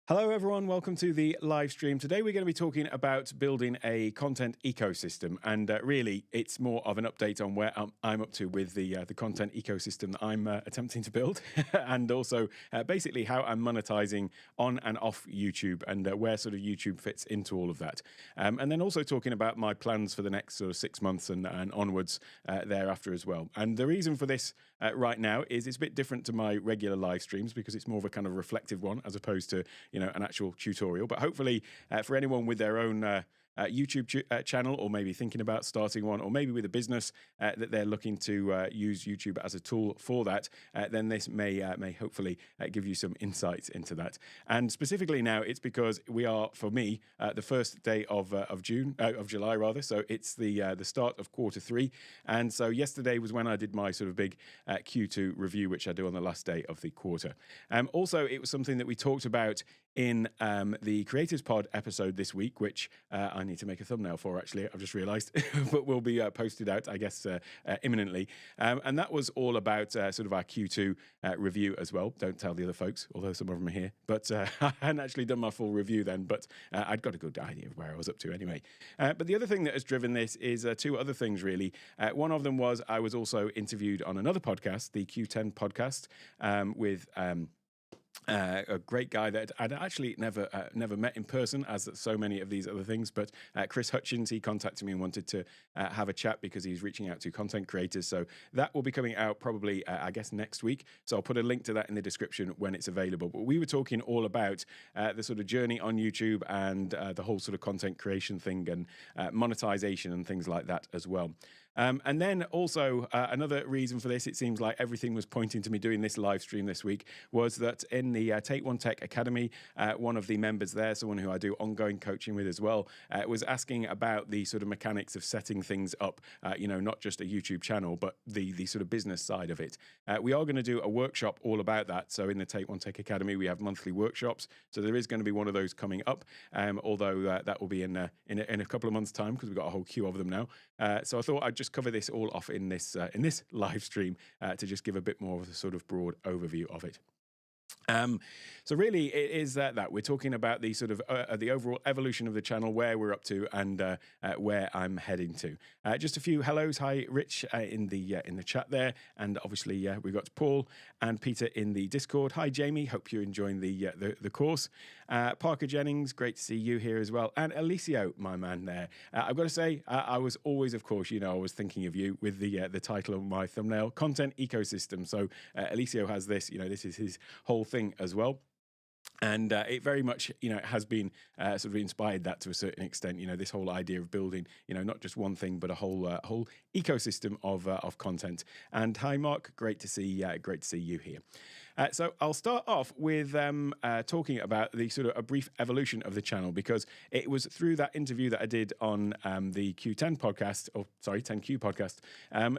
Hello, everyone. Welcome to the live stream. Today, we're going to be talking about building a content ecosystem, and really, it's more of an update on where I'm up to with the content ecosystem that I'm attempting to build, and also basically how I'm monetizing on and off YouTube, and where sort of YouTube fits into all of that. And then also talking about my plans for the next sort of 6 months and onwards thereafter as well. And the reason for this right now is it's a bit different to my regular live streams because it's more of a kind of reflective one as opposed to an actual tutorial. But hopefully for anyone with their own YouTube channel, or maybe thinking about starting one, or maybe with a business that they're looking to use YouTube as a tool for that, then this may hopefully give you some insights into that. And specifically now, it's because we are, for me, the first day of July rather. So it's the start of Q3, and so yesterday was when I did my sort of big Q2 review, which I do on the last day of the quarter. Also, it was something that we talked about in the Creators Pod episode this week, which I need to make a thumbnail for, actually, I've just realized, but will be posted out, I guess, imminently. And that was all about sort of our Q2 review as well. Don't tell the other folks, although some of them are here. But I hadn't actually done my full review then, but I'd got a good idea of where I was up to anyway. But the other thing that has driven this is two other things, really. One of them was I was also interviewed on another podcast, the Q10 podcast, with a great guy that I'd actually never met in person, as so many of these other things. But Chris Hutchins, he contacted me and wanted to have a chat because he's reaching out to content creators. So that will be coming out probably, I guess, next week. So I'll put a link to that in the description when it's available. But we were talking all about the sort of journey on YouTube and the whole sort of content creation thing and monetization and things like that as well. And then also another reason for this, it seems like everything was pointing to me doing this live stream this week, was that in the Take One Tech Academy, one of the members there, someone who I do ongoing coaching with as well, was asking about the sort of mechanics of setting things up, not just a YouTube channel, but the sort of business side of it. We are going to do a workshop all about that. So in the Take One Tech Academy, we have monthly workshops. So there is going to be one of those coming up, although that will be in a couple of months' time because we've got a whole queue of them now. So I thought I'd just cover this all off in this live stream to just give a bit more of a sort of broad overview of it. So really, it is that we're talking about the sort of the overall evolution of the channel, where we're up to, and where I'm heading to. Just a few hellos. Hi, Rich, in the chat there, and obviously we've got Paul and Peter in the Discord. Hi, Jamie. Hope you're enjoying the course. Parker Jennings, great to see you here as well, and Alicio, my man there. I've got to say, I was always, of course, I was thinking of you with the title of my thumbnail, Content Ecosystem. So Alicio has this, this is his whole thing as well. And it very much, has been sort of inspired that to a certain extent. This whole idea of building, not just one thing, but a whole ecosystem of content. And hi, Mark, great to see you here. So I'll start off with talking about the sort of a brief evolution of the channel, because it was through that interview that I did on the Q10 podcast, 10Q podcast,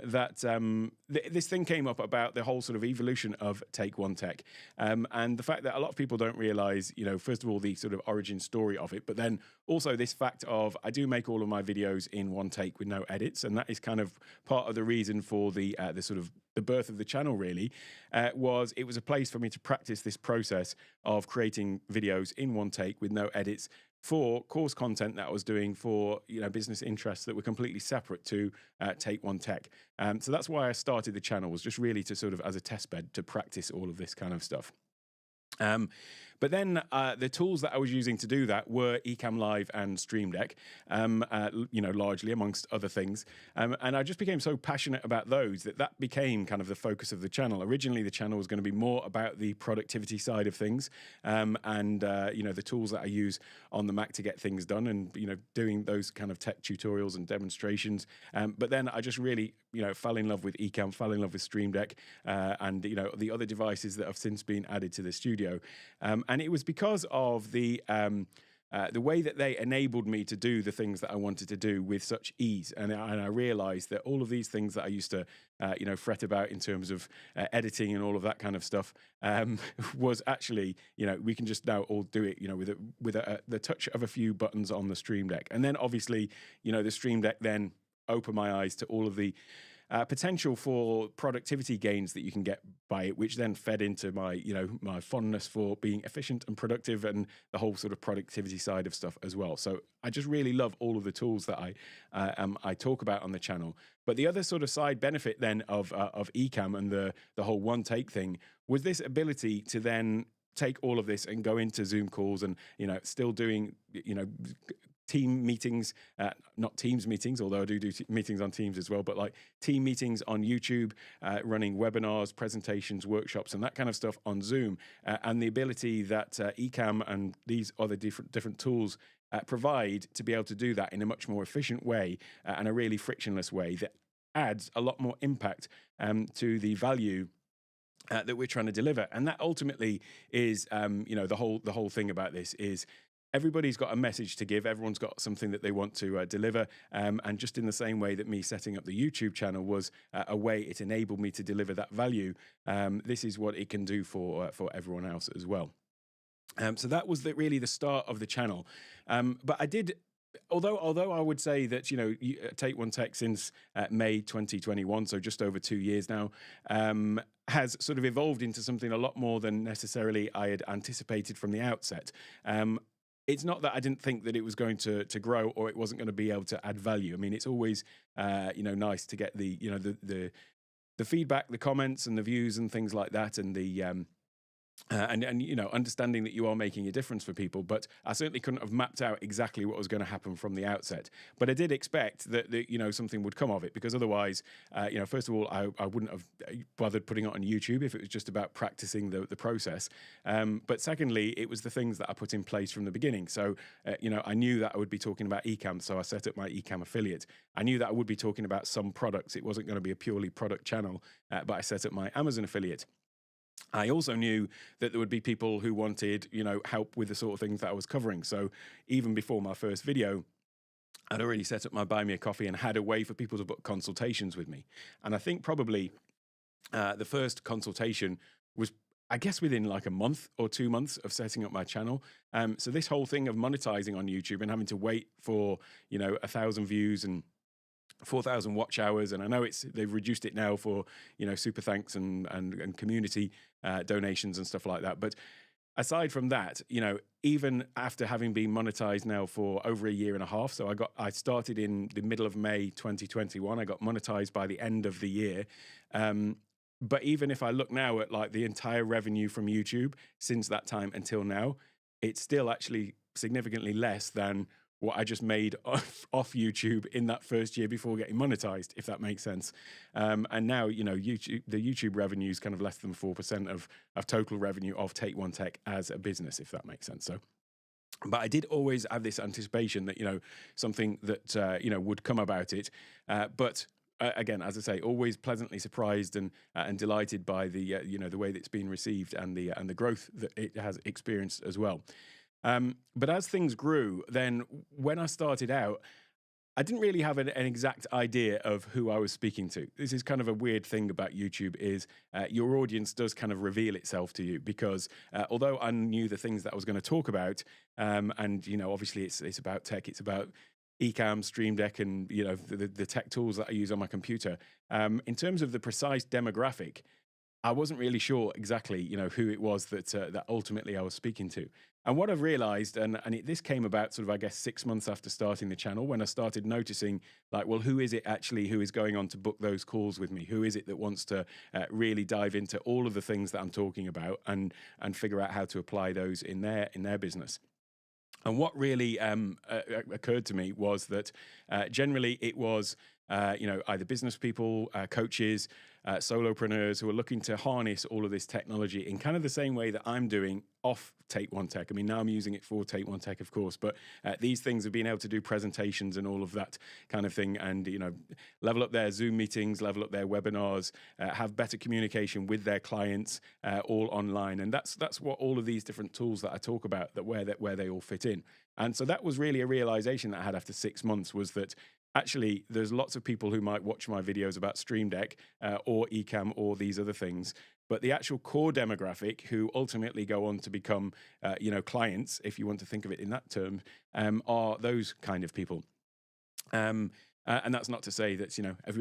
that this thing came up about the whole sort of evolution of Take One Tech, and the fact that a lot of people don't realize, first of all, the sort of origin story of it, but then also this fact of I do make all of my videos in one take with no edits, and that is kind of part of the reason for the sort of the birth of the channel, really, it was a place for me to practice this process of creating videos in one take with no edits for course content that I was doing for business interests that were completely separate to Take One Tech. So that's why I started the channel, was just really to sort of as a test bed to practice all of this kind of stuff. But then the tools that I was using to do that were Ecamm Live and Stream Deck, largely amongst other things. And I just became so passionate about those that became kind of the focus of the channel. Originally, the channel was going to be more about the productivity side of things, and the tools that I use on the Mac to get things done, and doing those kind of tech tutorials and demonstrations. But then I just really fell in love with Ecamm, fell in love with Stream Deck, and the other devices that have since been added to the studio. And it was because of the way that they enabled me to do the things that I wanted to do with such ease. And I realized that all of these things that I used to, fret about in terms of editing and all of that kind of stuff, was actually, we can just now all do it, with the touch of a few buttons on the Stream Deck. And then obviously, the Stream Deck then opened my eyes to all of the potential for productivity gains that you can get by it, which then fed into my, my fondness for being efficient and productive and the whole sort of productivity side of stuff as well. So I just really love all of the tools that I talk about on the channel. But the other sort of side benefit then of Ecamm and the whole one take thing was this ability to then take all of this and go into Zoom calls and, still doing, team meetings, not Teams meetings, although I do meetings on Teams as well, but like team meetings on YouTube, running webinars, presentations, workshops, and that kind of stuff on Zoom, and the ability that Ecamm and these other different tools provide to be able to do that in a much more efficient way and a really frictionless way that adds a lot more impact to the value that we're trying to deliver. And that ultimately is, the whole thing about this is everybody's got a message to give. Everyone's got something that they want to deliver. And just in the same way that me setting up the YouTube channel was a way it enabled me to deliver that value, this is what it can do for everyone else as well. So that was really the start of the channel. But I did, although I would say that, Take One Tech since May 2021, so just over 2 years now, has sort of evolved into something a lot more than necessarily I had anticipated from the outset. It's not that I didn't think that it was going to grow or it wasn't going to be able to add value. I mean, it's always, nice to get the feedback, the comments and the views and things like that, and the understanding that you are making a difference for people. But I certainly couldn't have mapped out exactly what was going to happen from the outset. But I did expect that something would come of it, because otherwise, first of all, I wouldn't have bothered putting it on YouTube if it was just about practicing the process. But secondly, it was the things that I put in place from the beginning. So, I knew that I would be talking about Ecamm, so I set up my Ecamm affiliate. I knew that I would be talking about some products. It wasn't going to be a purely product channel, but I set up my Amazon affiliate. I also knew that there would be people who wanted, help with the sort of things that I was covering. So even before my first video, I'd already set up my Buy Me a Coffee and had a way for people to book consultations with me. And I think probably the first consultation was, I guess, within like a month or 2 months of setting up my channel. So this whole thing of monetizing on YouTube and having to wait for, 1,000 views and 4,000 watch hours, and I know they've reduced it now for super thanks and community donations and stuff like that. But aside from that, even after having been monetized now for over 1.5 years, so I started in the middle of May 2021. I got monetized by the end of the year. But even if I look now at like the entire revenue from YouTube since that time until now, it's still actually significantly less than what I just made off YouTube in that first year before getting monetized, if that makes sense. And now, the YouTube revenue is kind of less than 4% of total revenue of Take One Tech as a business, if that makes sense. So, but I did always have this anticipation that, something that, would come about it. But again, as I say, always pleasantly surprised and delighted by the, the way that it's been received and the growth that it has experienced as well. But as things grew, then when I started out, I didn't really have an exact idea of who I was speaking to. This is kind of a weird thing about YouTube is your audience does kind of reveal itself to you, because although I knew the things that I was going to talk about, and, obviously it's about tech, it's about Ecamm, Stream Deck, and, the tech tools that I use on my computer. In terms of the precise demographic, I wasn't really sure exactly, who it was that ultimately I was speaking to. And what I've realized, this came about sort of, I guess, 6 months after starting the channel, when I started noticing, like, well, who is it actually who is going on to book those calls with me? Who is it that wants to really dive into all of the things that I'm talking about and figure out how to apply those in their business? And what really occurred to me was that generally it was, either business people, coaches, solopreneurs who are looking to harness all of this technology in kind of the same way that I'm doing off Take One Tech. I mean, now I'm using it for Take One Tech, of course, but these things have been able to do presentations and all of that kind of thing, and level up their Zoom meetings, level up their webinars, have better communication with their clients, all online. And that's what all of these different tools that I talk about, where they all fit in. And so that was really a realization that I had after 6 months, was that actually, there's lots of people who might watch my videos about Stream Deck or Ecamm or these other things, but the actual core demographic who ultimately go on to become, clients, if you want to think of it in that term, are those kind of people. And that's not to say that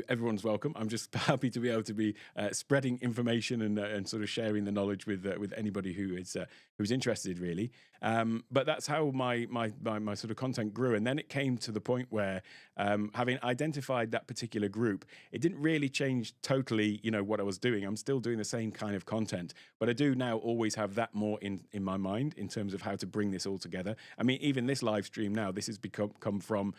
everyone's welcome. I'm just happy to be able to be spreading information and sort of sharing the knowledge with anybody who's interested, really. But that's how my sort of content grew, and then it came to the point where, having identified that particular group, it didn't really change totally, what I was doing. I'm still doing the same kind of content, but I do now always have that more in my mind in terms of how to bring this all together. I mean, even this live stream now, this has come from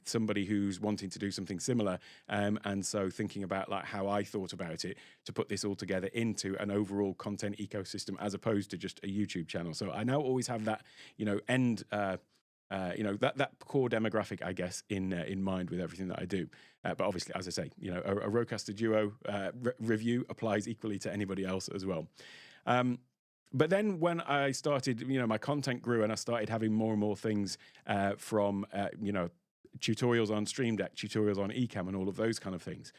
somebody who's wanting to do something similar, and so thinking about like how I thought about it to put this all together into an overall content ecosystem as opposed to just a YouTube channel. So I now always have that that core demographic, I guess, in mind with everything that I do. But obviously, as I say, a Rodecaster Duo review applies equally to anybody else as well. But then when I started, my content grew and I started having more and more things from tutorials on Stream Deck, tutorials on Ecamm, and all of those kind of things.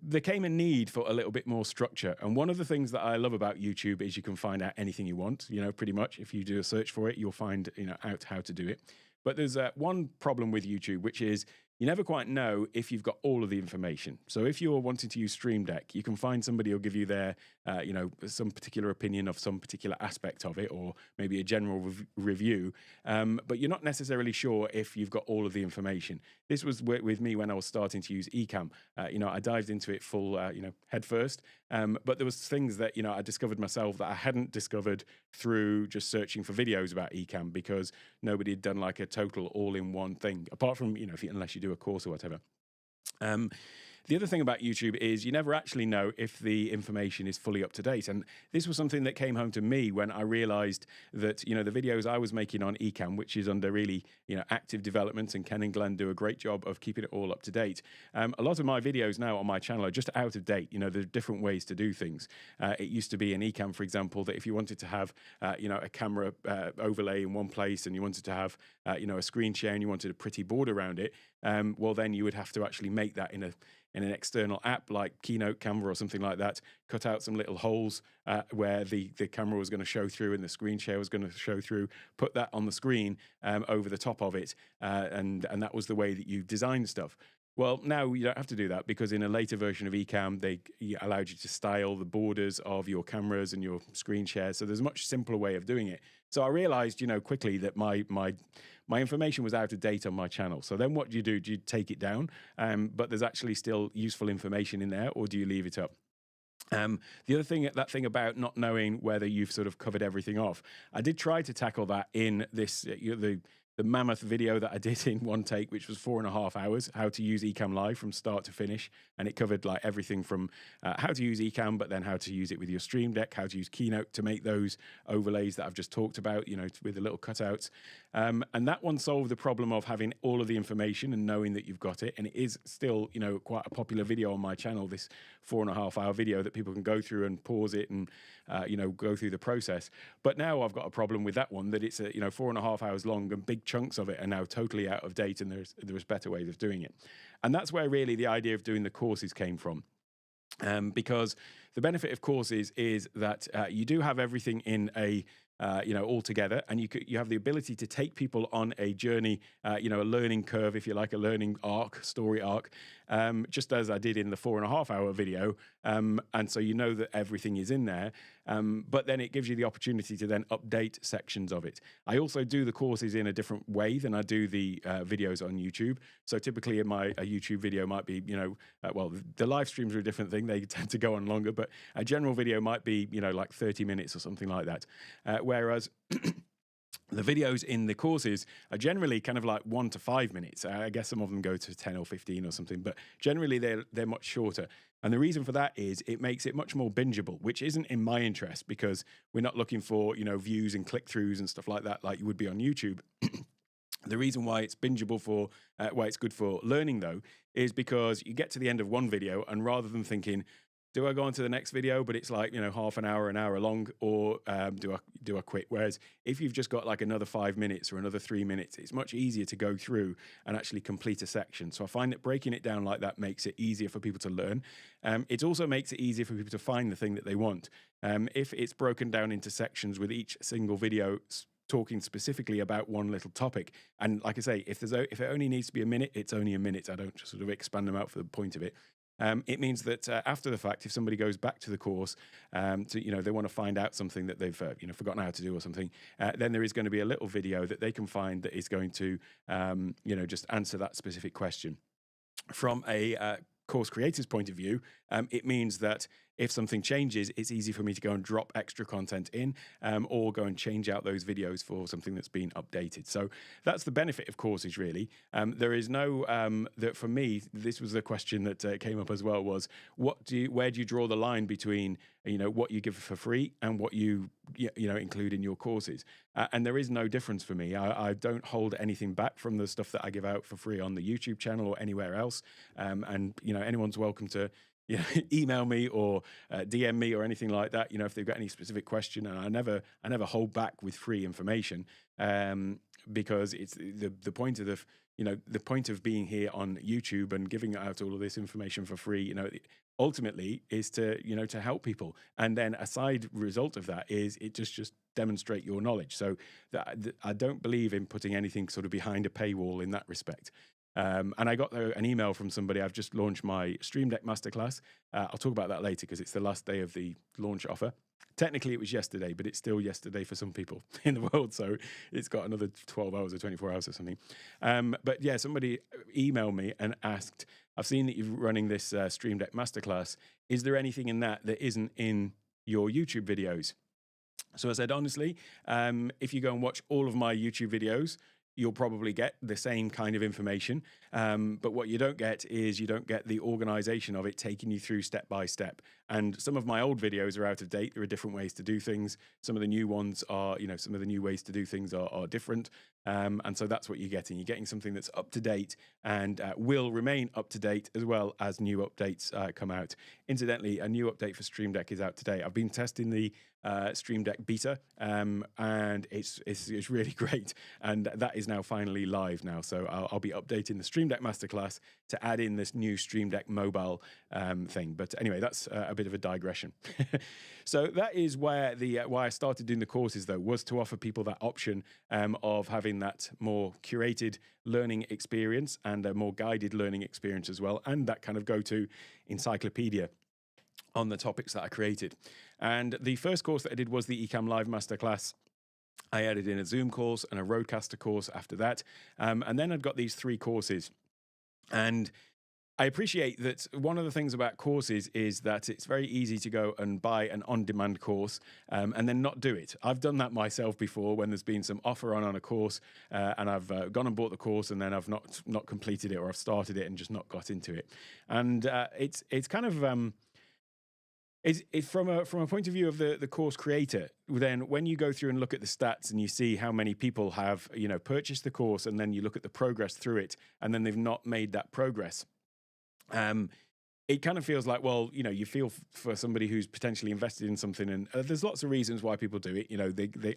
There came a need for a little bit more structure. And one of the things that I love about YouTube is you can find out anything you want, pretty much. If you do a search for it, you'll find, out how to do it. But there's one problem with YouTube, which is you never quite know if you've got all of the information. So if you're wanting to use Stream Deck, you can find somebody who'll give you their, some particular opinion of some particular aspect of it, or maybe a general review. But you're not necessarily sure if you've got all of the information. This was with me when I was starting to use Ecamm. I dived into it full, head first. But there was things that, I discovered myself that I hadn't discovered through just searching for videos about Ecamm, because nobody had done like a total all-in-one thing, apart from, unless you do a course or whatever. The other thing about YouTube is you never actually know if the information is fully up to date. And this was something that came home to me when I realized that, the videos I was making on Ecamm, which is under really, active development, and Ken and Glenn do a great job of keeping it all up to date. A lot of my videos now on my channel are just out of date. There are different ways to do things. It used to be in Ecamm, for example, that if you wanted to have, a camera overlay in one place, and you wanted to have, a screen share, and you wanted a pretty board around it, well, then you would have to actually make that in an external app like Keynote, Canva, or something like that, cut out some little holes where the camera was going to show through and the screen share was going to show through, put that on the screen over the top of it, and that was the way that you designed stuff. Well, now you don't have to do that, because in a later version of Ecamm, they allowed you to style the borders of your cameras and your screen share. So there's a much simpler way of doing it. So I realized, quickly that my information was out of date on my channel. So then what do? Do you take it down? But there's actually still useful information in there, or do you leave it up? The other thing, that thing about not knowing whether you've sort of covered everything off, I did try to tackle that in this, the mammoth video that I did in one take, which was 4.5 hours, how to use Ecamm Live from start to finish. And it covered like everything from how to use Ecamm, but then how to use it with your Stream Deck, how to use Keynote to make those overlays that I've just talked about, with the little cutouts. And that one solved the problem of having all of the information and knowing that you've got it. And it is still, quite a popular video on my channel, this 4.5 hour video that people can go through and pause it and, go through the process. But now I've got a problem with that one, that it's 4.5 hours long, and big chunks of it are now totally out of date, and there's better ways of doing it. And that's where really the idea of doing the courses came from. Because the benefit of courses is that you do have everything in a all together, and you have the ability to take people on a journey, a learning curve, if you like, a learning story arc, just as I did in the 4.5 hour video. And so that everything is in there, but then it gives you the opportunity to then update sections of it. I also do the courses in a different way than I do the videos on YouTube. So typically a YouTube video might be, the live streams are a different thing. They tend to go on longer, but a general video might be, like 30 minutes or something like that. Whereas the videos in the courses are generally kind of like 1 to 5 minutes. I guess some of them go to 10 or 15 or something, but generally they're much shorter. And the reason for that is it makes it much more bingeable, which isn't in my interest, because we're not looking for, views and click-throughs and stuff like that, like you would be on YouTube. The reason why it's bingeable why it's good for learning, though, is because you get to the end of one video, and rather than thinking, do I go on to the next video, but it's like, half an hour long, or do I quit? Whereas if you've just got like another 5 minutes or another 3 minutes, it's much easier to go through and actually complete a section. So I find that breaking it down like that makes it easier for people to learn. It also makes it easier for people to find the thing that they want. If it's broken down into sections with each single video talking specifically about one little topic. And like I say, if it only needs to be a minute, it's only a minute. I don't just sort of expand them out for the point of it. It means that after the fact, if somebody goes back to the course, they want to find out something that they've forgotten how to do or something, then there is going to be a little video that they can find that is going to just answer that specific question. From a course creator's point of view, it means that if something changes, it's easy for me to go and drop extra content in, or go and change out those videos for something that's been updated. So that's the benefit of courses, really. There is no, that for me, this was the question that came up as well, was where do you draw the line between, what you give for free and what you include in your courses? And there is no difference for me. I don't hold anything back from the stuff that I give out for free on the YouTube channel or anywhere else. And anyone's welcome to email me or DM me or anything like that, if they've got any specific question. And I never hold back with free information, because it's the point of the point of being here on YouTube and giving out all of this information for free, ultimately is to help people. And then a side result of that is it just demonstrate your knowledge. So I don't believe in putting anything sort of behind a paywall in that respect. And I got an email from somebody. I've just launched my Stream Deck Masterclass. I'll talk about that later because it's the last day of the launch offer. Technically, it was yesterday, but it's still yesterday for some people in the world. So it's got another 12 hours or 24 hours or something. But yeah, somebody emailed me and asked, I've seen that you're running this Stream Deck Masterclass. Is there anything in that isn't in your YouTube videos? So I said, honestly, if you go and watch all of my YouTube videos, you'll probably get the same kind of information. But what you don't get is you don't get the organization of it taking you through step by step. And some of my old videos are out of date. There are different ways to do things. Some of the new ones are, some of the new ways to do things are different. And so that's what you're getting. You're getting something that's up to date and will remain up to date, as well as new updates come out. Incidentally, a new update for Stream Deck is out today. I've been testing the Stream Deck beta, and it's really great. And that is now finally live now. So I'll be updating the Stream Deck Masterclass to add in this new Stream Deck mobile thing. But anyway, that's a bit of a digression. So that is where why I started doing the courses, though, was to offer people that option of having that more curated learning experience and a more guided learning experience as well, and that kind of go-to encyclopedia on the topics that I created. And the first course that I did was the Ecamm Live Masterclass. I added in a Zoom course and a Rodecaster course after that. And then I'd got these 3 courses. And I appreciate that one of the things about courses is that it's very easy to go and buy an on-demand course and then not do it. I've done that myself before when there's been some offer on a course and I've gone and bought the course and then I've not completed it, or I've started it and just not got into it. And it's kind of... It's from a point of view of the course creator. Then when you go through and look at the stats and you see how many people have purchased the course, and then you look at the progress through it, and then they've not made that progress, it kind of feels like, well, you feel for somebody who's potentially invested in something, and there's lots of reasons why people do it. They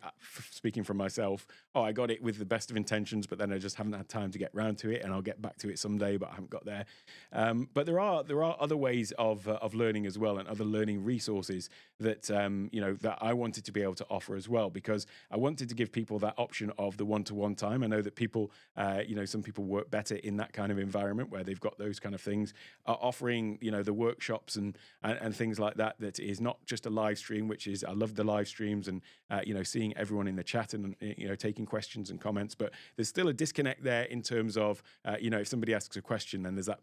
speaking from myself, I got it with the best of intentions, but then I just haven't had time to get round to it, and I'll get back to it someday, but I haven't got there. But there are other ways of learning as well, and other learning resources that that I wanted to be able to offer as well, because I wanted to give people that option of the one-to-one time. I know that people, some people work better in that kind of environment where they've got those kind of things, offering the workshops and things like that is not just a live stream, which is, I love the live streams and seeing everyone in the chat and taking questions and comments, but there's still a disconnect there in terms of if somebody asks a question, then there's that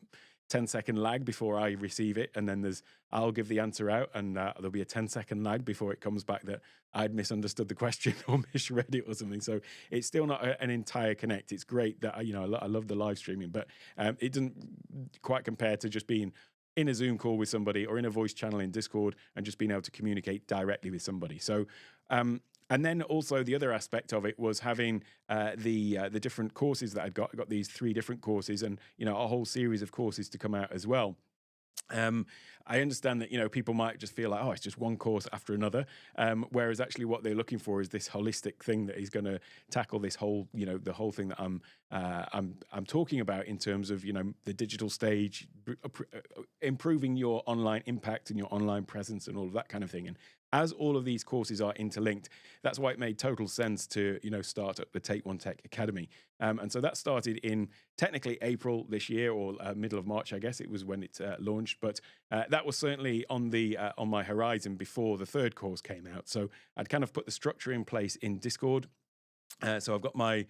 10-second lag before I receive it, and then I'll give the answer out, and there'll be a 10-second lag before it comes back that I'd misunderstood the question or misread it or something. So it's still not an entire connect. It's great that I love the live streaming, but it doesn't quite compare to just being in a Zoom call with somebody or in a voice channel in Discord and just being able to communicate directly with somebody. So and then also the other aspect of it was having the different courses that I'd got. I got these 3 different courses, and a whole series of courses to come out as well. I understand that people might just feel like, it's just one course after another, whereas actually what they're looking for is this holistic thing that is going to tackle this whole the whole thing that I'm talking about in terms of the digital stage, improving your online impact and your online presence and all of that kind of thing, and as all of these courses are interlinked, that's why it made total sense to, start up the Take One Tech Academy. And so that started in technically April this year, or middle of March, I guess it was when it launched. But that was certainly on my horizon before the third course came out. So I'd kind of put the structure in place in Discord. So I've got my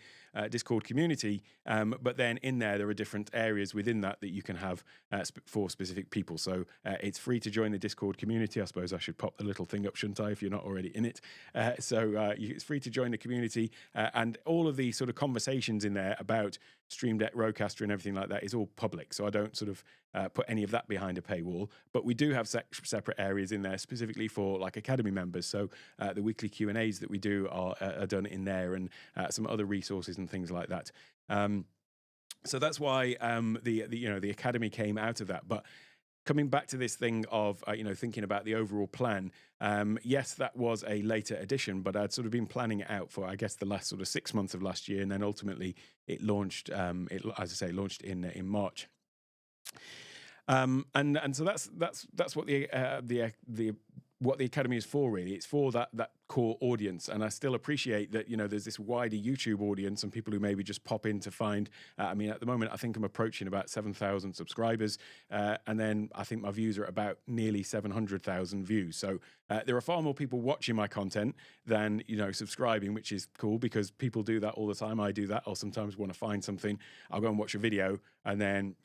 Discord community, but then in there are different areas within that you can have for specific people. So it's free to join the Discord community. I suppose I should pop the little thing up, shouldn't I, if you're not already in it? It's free to join the community, and all of the sort of conversations in there about Stream Deck, Rodecaster, and everything like that is all public. So I don't sort of put any of that behind a paywall. But we do have separate areas in there specifically for like Academy members. So the weekly Q&As that we do are done in there, and some other resources and things like that. So that's why the Academy came out of that. But coming back to this thing of thinking about the overall plan, yes, that was a later edition, but I'd sort of been planning it out for, I guess, the last sort of 6 months of last year, and then ultimately it launched. Launched in March. And so that's what what the Academy is for, really. It's for that core audience. And I still appreciate that, there's this wider YouTube audience and people who maybe just pop in to find, at the moment, I think I'm approaching about 7,000 subscribers. And then I think my views are about nearly 700,000 views. So there are far more people watching my content than, subscribing, which is cool because people do that all the time. I do that. I'll sometimes want to find something. I'll go and watch a video, and then,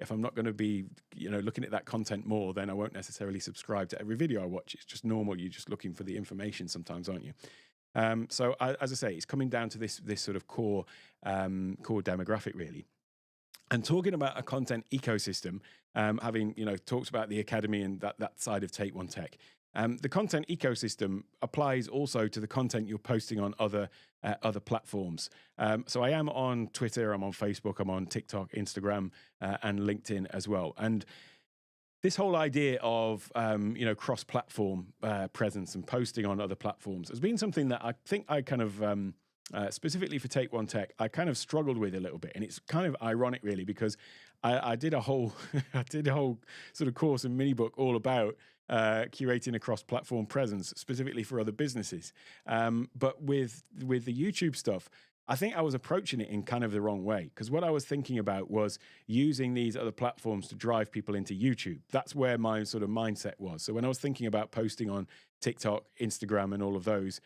if I'm not going to be, looking at that content more, then I won't necessarily subscribe to every video I watch. It's just normal. You're just looking for the information sometimes, aren't you? So as I say, it's coming down to this sort of core demographic, really. And talking about a content ecosystem, having talked about the Academy and that side of Take One Tech. The content ecosystem applies also to the content you're posting on other platforms. So I am on Twitter, I'm on Facebook, I'm on TikTok, Instagram, and LinkedIn as well. And this whole idea of cross-platform presence and posting on other platforms has been something that I think I kind of specifically for Take One Tech, I kind of struggled with a little bit, and it's kind of ironic, really, because I did a whole sort of course and mini book all about curating a cross-platform presence, specifically for other businesses. But with the YouTube stuff, I think I was approaching it in kind of the wrong way, because what I was thinking about was using these other platforms to drive people into YouTube. That's where my sort of mindset was. So when I was thinking about posting on TikTok, Instagram, and all of those,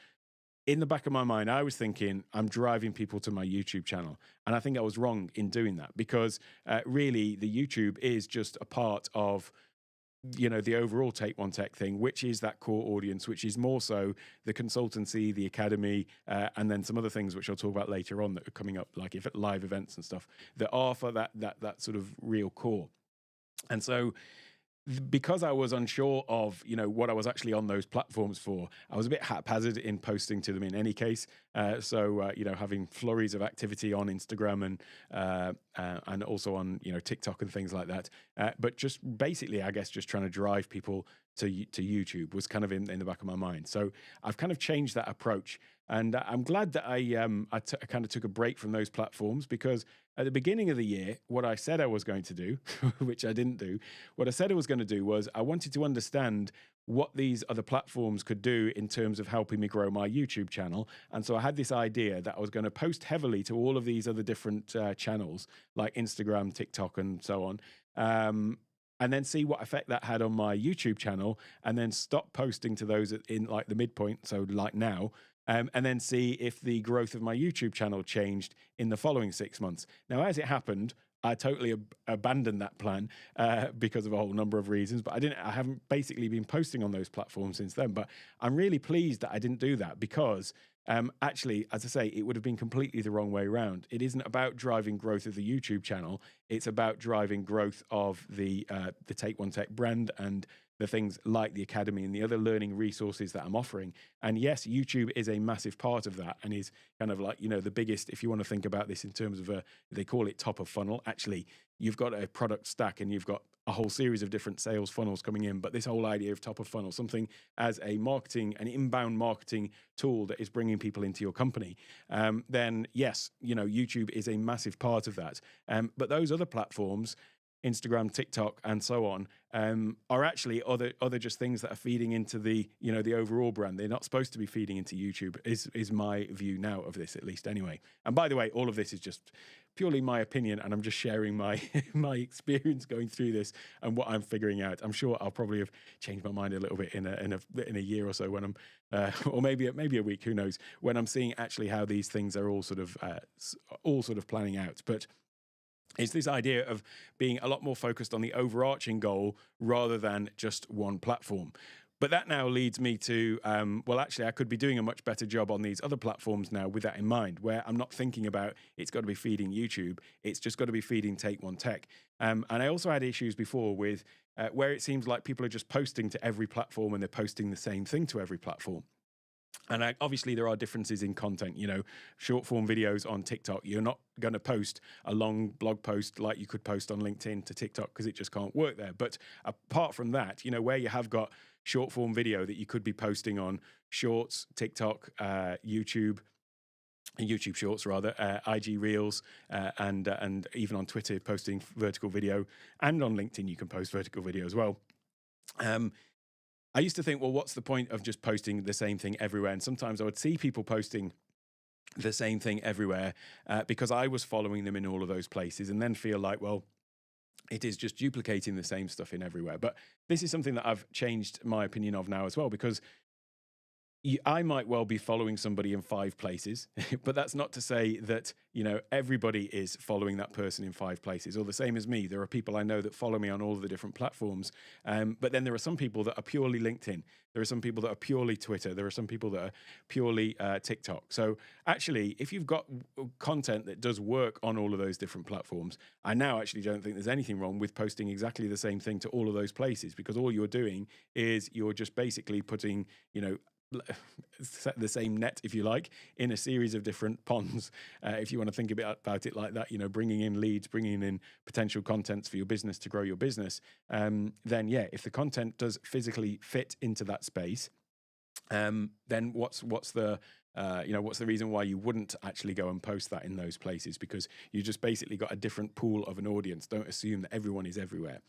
in the back of my mind, I was thinking, I'm driving people to my YouTube channel. And I think I was wrong in doing that, because really the YouTube is just a part of the overall Take One Tech thing, which is that core audience, which is more so the consultancy, the Academy, and then some other things which I'll talk about later on that are coming up, like live events and stuff that are for that sort of real core. And so because I was unsure of, what I was actually on those platforms for, I was a bit haphazard in posting to them in any case. Having flurries of activity on Instagram and also on, TikTok and things like that. But just basically, I guess, just trying to drive people to YouTube was kind of in the back of my mind. So I've kind of changed that approach. And I'm glad that I kind of took a break from those platforms, because at the beginning of the year, what I said I was going to do, which I didn't do, what I said I was going to do was I wanted to understand what these other platforms could do in terms of helping me grow my YouTube channel. And so I had this idea that I was going to post heavily to all of these other different channels like Instagram, TikTok, and so on. And then see what effect that had on my YouTube channel, and then stop posting to those in like the midpoint, so like now, and then see if the growth of my YouTube channel changed in the following 6 months. Now, as it happened, I totally abandoned that plan because of a whole number of reasons, but I haven't basically been posting on those platforms since then. But I'm really pleased that I didn't do that, because actually, as I say, it would have been completely the wrong way around. It isn't about driving growth of the YouTube channel. It's about driving growth of the Take One Tech brand and the things like the Academy and the other learning resources that I'm offering. And yes, YouTube is a massive part of that, and is kind of like, the biggest, if you want to think about this in terms of they call it top of funnel. Actually, you've got a product stack and you've got a whole series of different sales funnels coming in. But this whole idea of top of funnel, something as an inbound marketing tool that is bringing people into your company, then yes, YouTube is a massive part of that. But those other platforms, Instagram, TikTok, and so on, are actually other just things that are feeding into the the overall brand. They're not supposed to be feeding into YouTube. Is my view now of this, at least anyway. And by the way, all of this is just purely my opinion, and I'm just sharing my my experience going through this and what I'm figuring out. I'm sure I'll probably have changed my mind a little bit in a year or so when I'm, or maybe a week, who knows, when I'm seeing actually how these things are all sort of planning out. But it's this idea of being a lot more focused on the overarching goal rather than just one platform. But that now leads me to, well, actually, I could be doing a much better job on these other platforms now with that in mind, where I'm not thinking about it's got to be feeding YouTube. It's just got to be feeding Take One Tech. And I also had issues before with where it seems like people are just posting to every platform and they're posting the same thing to every platform. And obviously, there are differences in content. Short form videos on TikTok, you're not going to post a long blog post like you could post on LinkedIn to TikTok because it just can't work there. But apart from that, where you have got short form video that you could be posting on Shorts, TikTok, YouTube Shorts rather, IG Reels, and even on Twitter posting vertical video, and on LinkedIn you can post vertical video as well. I used to think, well, what's the point of just posting the same thing everywhere? And sometimes I would see people posting the same thing everywhere because I was following them in all of those places, and then feel like, well, it is just duplicating the same stuff in everywhere. But this is something that I've changed my opinion of now as well, because I might well be following somebody in 5 places, but that's not to say that, everybody is following that person in 5 places, or the same as me. There are people I know that follow me on all of the different platforms. But then there are some people that are purely LinkedIn. There are some people that are purely Twitter. There are some people that are purely TikTok. So actually, if you've got content that does work on all of those different platforms, I now actually don't think there's anything wrong with posting exactly the same thing to all of those places, because all you're doing is you're just basically putting, the same net, if you like, in a series of different ponds. If you want to think about it like that, bringing in leads, bringing in potential contents for your business to grow your business, then yeah, if the content does physically fit into that space, then what's the reason why you wouldn't actually go and post that in those places? Because you just basically got a different pool of an audience. Don't assume that everyone is everywhere.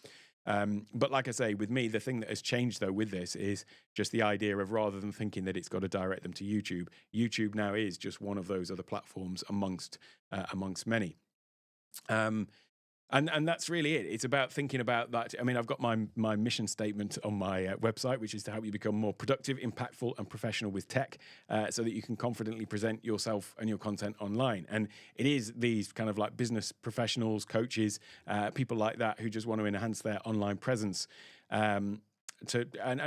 But like I say, with me, the thing that has changed though with this is just the idea of, rather than thinking that it's got to direct them to YouTube, YouTube now is just one of those other platforms amongst many. And that's really it. It's about thinking about that. I mean, I've got my mission statement on my website, which is to help you become more productive, impactful, and professional with tech, so that you can confidently present yourself and your content online. And it is these kind of like business professionals, coaches, people like that who just want to enhance their online presence. And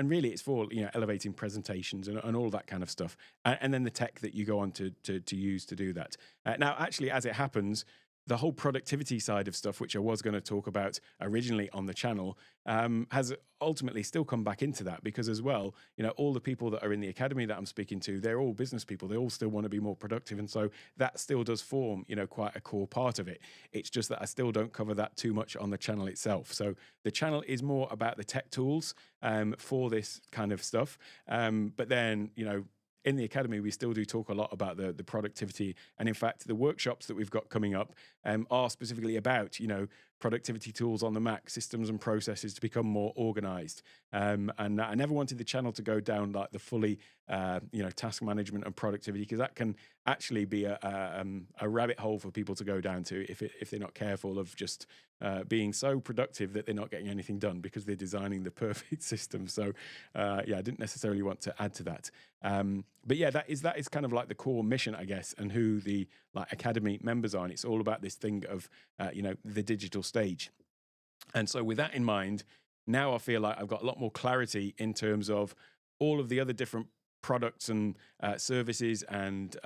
really it's for elevating presentations and all that kind of stuff, and then the tech that you go on to use to do that. Now, actually, as it happens, the whole productivity side of stuff, which I was going to talk about originally on the channel, has ultimately still come back into that, because as well, all the people that are in the academy that I'm speaking to, they're all business people. They all still want to be more productive. And so that still does form, quite a core part of it. It's just that I still don't cover that too much on the channel itself. So the channel is more about the tech tools for this kind of stuff. But then, in the academy, we still do talk a lot about the productivity. And in fact, the workshops that we've got coming up are specifically about, productivity tools on the Mac, systems and processes to become more organized. And I never wanted the channel to go down like the fully, task management and productivity, because that can actually be a rabbit hole for people to go down to if they're not careful of just being so productive that they're not getting anything done because they're designing the perfect system. So I didn't necessarily want to add to that. But yeah, that is kind of like the core mission, I guess, and who the academy members are. And it's all about this thing of the digital stage. And so with that in mind, now I feel like I've got a lot more clarity in terms of all of the other different products and services and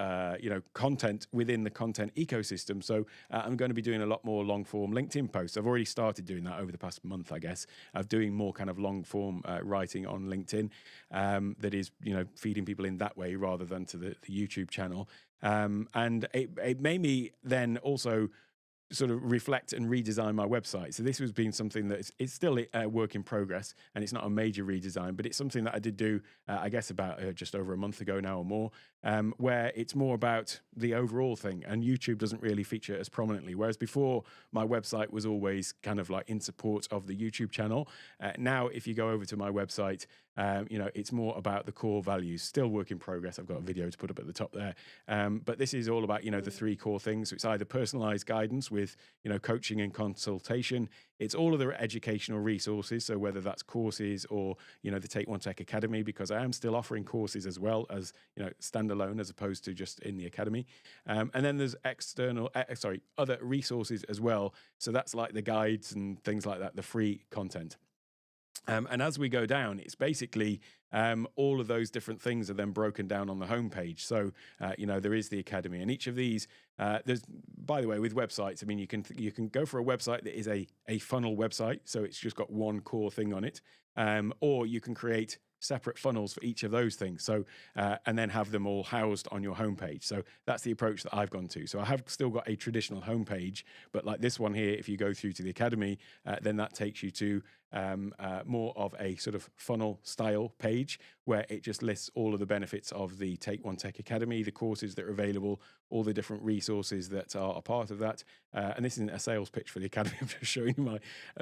content within the content ecosystem. So I'm going to be doing a lot more long form LinkedIn posts. I've already started doing that over the past month, I guess, of doing more kind of long form writing on LinkedIn that is feeding people in that way rather than to the YouTube channel. And it made me then also sort of reflect and redesign my website. So this has been something that it's still a work in progress, and it's not a major redesign, but it's something that I did do, I guess, about just over a month ago now or more. where it's more about the overall thing, and YouTube doesn't really feature as prominently. Whereas before, my website was always kind of like in support of the YouTube channel. Now, if you go over to my website, it's more about the core values. Still work in progress. I've got a video to put up at the top there. But this is all about, the three core things. So it's either personalized guidance with, coaching and consultation. It's all of the educational resources. So whether that's courses or, the Take One Tech Academy, because I am still offering courses as well as, standalone as opposed to just in the academy. And then there's other resources as well. So that's like the guides and things like that, the free content. And as we go down, it's basically all of those different things are then broken down on the homepage. So, there is the academy, and each of these, there's, by the way, with websites, I mean, you can go for a website that is a funnel website. So it's just got one core thing on it. Or you can create separate funnels for each of those things. So, and then have them all housed on your homepage. So that's the approach that I've gone to. So I have still got a traditional homepage, but like this one here, if you go through to the academy, then that takes you to more of a sort of funnel style page where it just lists all of the benefits of the Take One Tech Academy, the courses that are available, all the different resources that are a part of that. And this isn't a sales pitch for the academy. I'm just showing you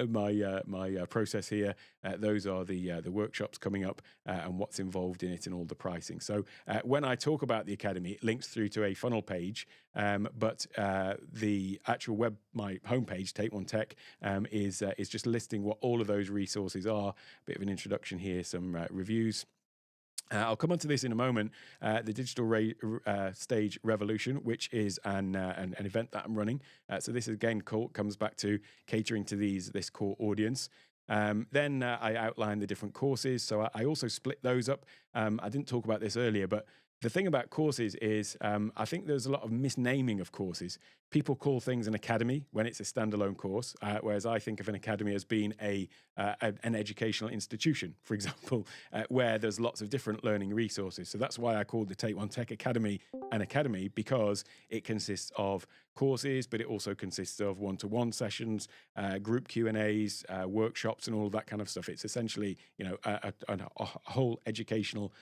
my process here. Those are the workshops coming up and what's involved in it and all the pricing. So when I talk about the academy, it links through to a funnel page, but the actual my homepage, Take One Tech, is just listing what all of those resources are. A bit of an introduction here, some reviews. I'll come on to this in a moment. The Digital Stage Revolution, which is an event that I'm running. So this again comes back to catering to this core audience. Then I outline the different courses. So I also split those up. I didn't talk about this earlier, but the thing about courses is I think there's a lot of misnaming of courses. People call things an academy when it's a standalone course, whereas I think of an academy as being an educational institution, for example, where there's lots of different learning resources. So that's why I called the Take One Tech Academy an academy, because it consists of courses, but it also consists of one-to-one sessions, group Q&As, workshops, and all of that kind of stuff. It's essentially, a whole educational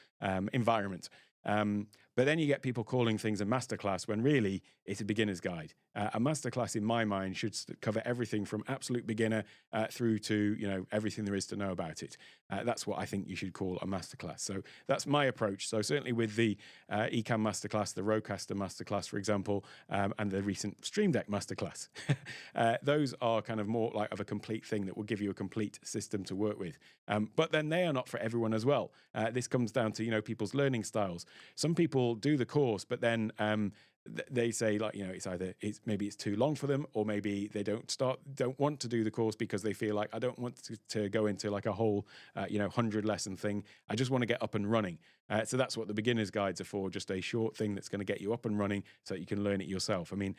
environment. But then you get people calling things a masterclass when really it's a beginner's guide. A masterclass, in my mind, should cover everything from absolute beginner through to everything there is to know about it. That's what I think you should call a masterclass. So that's my approach. So certainly with the Ecamm masterclass, the Rodecaster masterclass, for example, and the recent Stream Deck masterclass, those are kind of more like of a complete thing that will give you a complete system to work with. But then they are not for everyone as well. This comes down to people's learning styles. Some people do the course, but then they say it's either maybe it's too long for them, or maybe they don't want to do the course because they feel like I don't want to go into like a whole 100 lesson thing. I just want to get up and running. So that's what the beginner's guides are for, just a short thing that's going to get you up and running so that you can learn it yourself. I mean,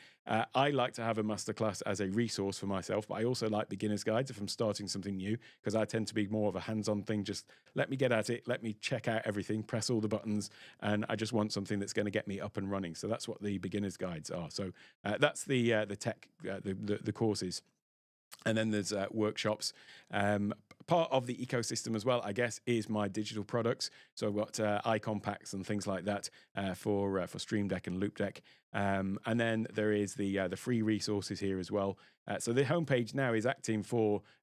I like to have a masterclass as a resource for myself, but I also like beginner's guides if I'm starting something new, because I tend to be more of a hands-on thing. Just let me get at it, let me check out everything, press all the buttons, and I just want something that's going to get me up and running. So that's what the beginner's guides are. So that's the tech, the courses. And then there's workshops. Part of the ecosystem as well, I guess, is my digital products. So I've got icon packs and things like that for Stream Deck and Loop Deck. And then there is the free resources here as well. So the homepage now is acting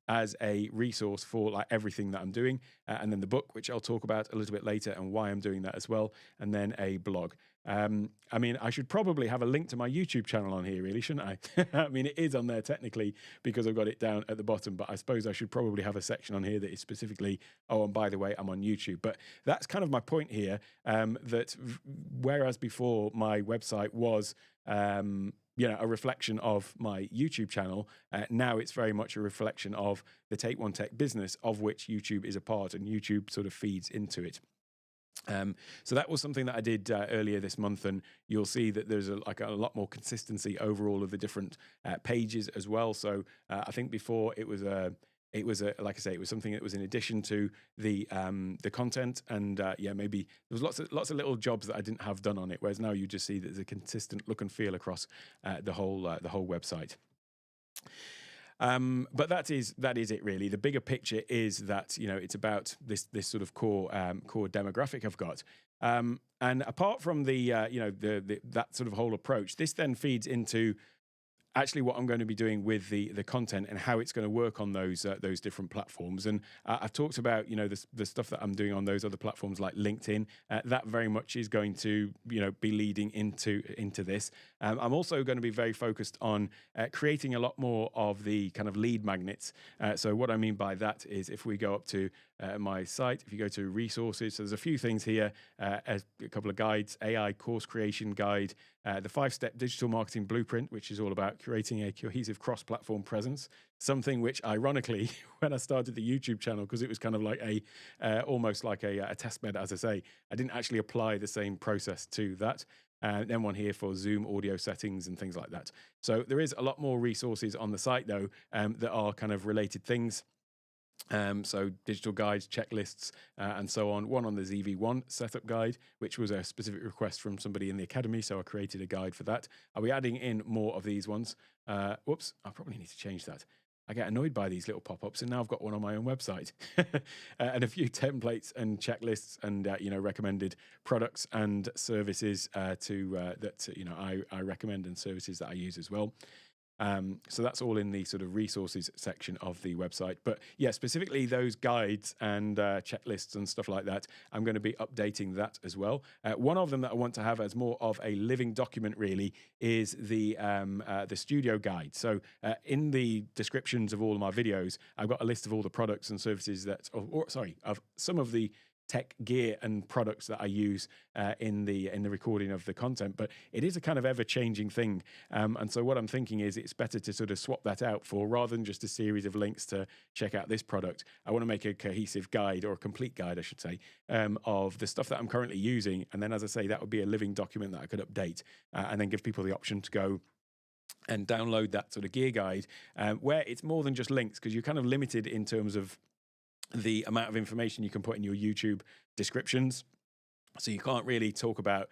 as a resource for like everything that I'm doing. And then the book, which I'll talk about a little bit later and why I'm doing that as well. And then a blog. I mean, I should probably have a link to my YouTube channel on here, really, shouldn't I? I mean, it is on there technically because I've got it down at the bottom, but I suppose I should probably have a section on here that is specifically, oh, and by the way, I'm on YouTube. But that's kind of my point here, that whereas before my website was, a reflection of my YouTube channel, now it's very much a reflection of the Take One Tech business, of which YouTube is a part, and YouTube sort of feeds into it. So that was something that I did earlier this month, and you'll see that there's a lot more consistency over all of the different pages as well. So I think before it was like I say, it was something that was in addition to the content, and maybe there was lots of little jobs that I didn't have done on it. Whereas now you just see that there's a consistent look and feel across the whole website. But that is it really. The bigger picture is that it's about this sort of core demographic I've got. And apart from the that sort of whole approach, this then feeds into actually what I'm going to be doing with the content and how it's going to work on those different platforms. And I've talked about the stuff that I'm doing on those other platforms like LinkedIn. That very much is going to be leading into this. I'm also going to be very focused on creating a lot more of the kind of lead magnets. So what I mean by that is if we go up to my site, if you go to resources, so there's a few things here, a couple of guides, AI course creation guide, the 5-step digital marketing blueprint, which is all about creating a cohesive cross-platform presence, something which ironically, when I started the YouTube channel, because it was kind of like almost like a test bed, as I say, I didn't actually apply the same process to that. Then one here for Zoom audio settings and things like that. So there is a lot more resources on the site though, that are kind of related things. So digital guides, checklists, and so on. One on the ZV1 setup guide, which was a specific request from somebody in the academy, so I created a guide for that. I'll be adding in more of these ones. Whoops, I probably need to change that. I get annoyed by these little pop-ups, and now I've got one on my own website, and a few templates and checklists, and recommended products and services that I recommend, and services that I use as well. So that's all in the sort of resources section of the website. But yeah, specifically those guides and checklists and stuff like that, I'm going to be updating that as well. One of them that I want to have as more of a living document really is the studio guide. So in the descriptions of all of my videos, I've got a list of all the products and services of some of the tech gear and products that I use in the recording of the content, but it is a kind of ever-changing thing, and so what I'm thinking is it's better to sort of swap that out for, rather than just a series of links to check out this product, I want to make a cohesive guide, or a complete guide I should say, of the stuff that I'm currently using, and then as I say, that would be a living document that I could update, and then give people the option to go and download that sort of gear guide, where it's more than just links, because you're kind of limited in terms of the amount of information you can put in your YouTube descriptions. So you can't really talk about,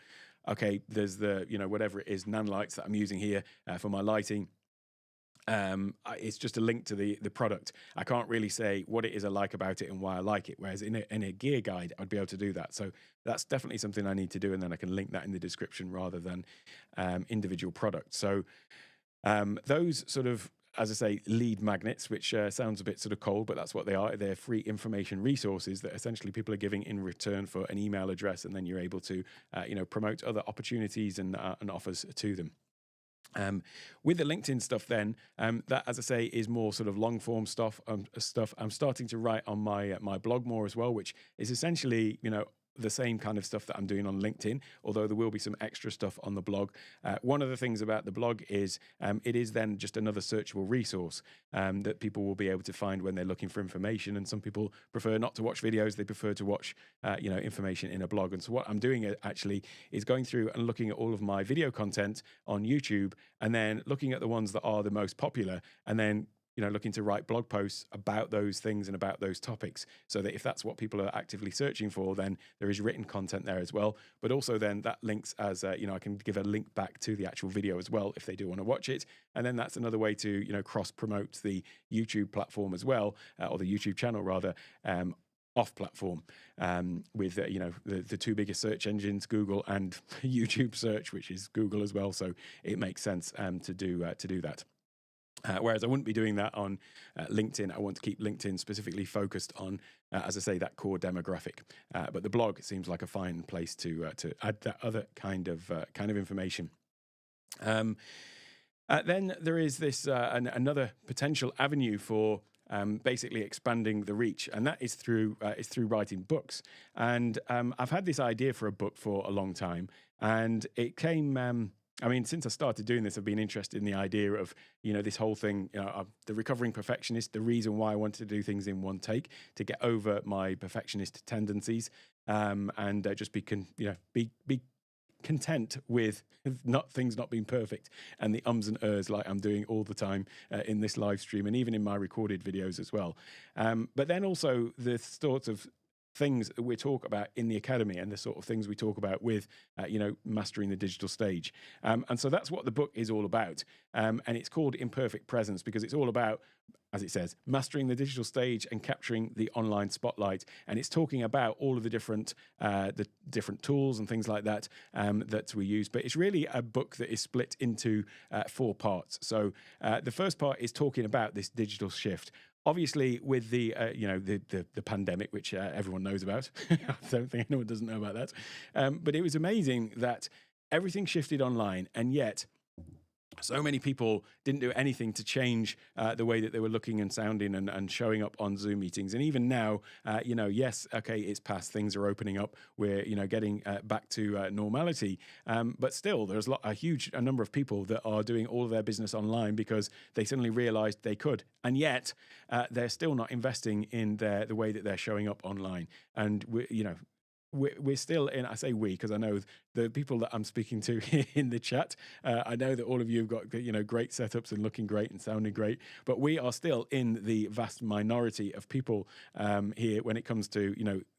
okay, there's the, whatever it is, nan lights that I'm using here for my lighting. It's just a link to the product. I can't really say what it is I like about it and why I like it. Whereas in a gear guide, I'd be able to do that. So that's definitely something I need to do. And then I can link that in the description rather than individual products. So those sort of, as I say, lead magnets, which sounds a bit sort of cold, but that's what they are. They're free information resources that essentially people are giving in return for an email address, and then you're able to, promote other opportunities and offers to them. With the LinkedIn stuff, then that, as I say, is more sort of long form stuff. I'm starting to write on my blog more as well, which is essentially, the same kind of stuff that I'm doing on LinkedIn, although there will be some extra stuff on the blog. One of the things about the blog is it is then just another searchable resource that people will be able to find when they're looking for information. And some people prefer not to watch videos; they prefer to watch, information in a blog. And so what I'm doing actually is going through and looking at all of my video content on YouTube, and then looking at the ones that are the most popular, and then looking to write blog posts about those things and about those topics, so that if that's what people are actively searching for, then there is written content there as well. But also then that links as, I can give a link back to the actual video as well if they do want to watch it. And then that's another way to, cross promote the YouTube platform as well, or the YouTube channel rather, off platform, with the two biggest search engines, Google and YouTube search, which is Google as well. So it makes sense to do that. Whereas I wouldn't be doing that on LinkedIn. I want to keep LinkedIn specifically focused on, as I say, that core demographic. But the blog seems like a fine place to add that other kind of information. Then there is this another potential avenue for basically expanding the reach, and that is through writing books. And I've had this idea for a book for a long time, and it came. Since I started doing this, I've been interested in the idea of, this whole thing, the recovering perfectionist, the reason why I wanted to do things in one take, to get over my perfectionist tendencies, and just be content with things not being perfect, and the ums and ers like I'm doing all the time in this live stream, and even in my recorded videos as well. But then also the thoughts of things that we talk about in the academy and the sort of things we talk about with, mastering the digital stage. And so that's what the book is all about. And it's called Imperfect Presence because it's all about, as it says, mastering the digital stage and capturing the online spotlight. And it's talking about all of the different tools and things like that that we use. But it's really a book that is split into 4 parts. So the first part is talking about this digital shift. Obviously, with the pandemic, which everyone knows about. I don't think anyone doesn't know about that. But it was amazing that everything shifted online, and yet so many people didn't do anything to change the way that they were looking and sounding and showing up on Zoom meetings. And even now, yes, okay, it's past, things are opening up. We're, getting back to normality. But still, there's a huge number of people that are doing all of their business online because they suddenly realized they could. And yet, they're still not investing in the way that they're showing up online. And we're still in, I say we, because I know the people that I'm speaking to in the chat, I know that all of you have got, great setups and looking great and sounding great, but we are still in the vast minority of people here when it comes to,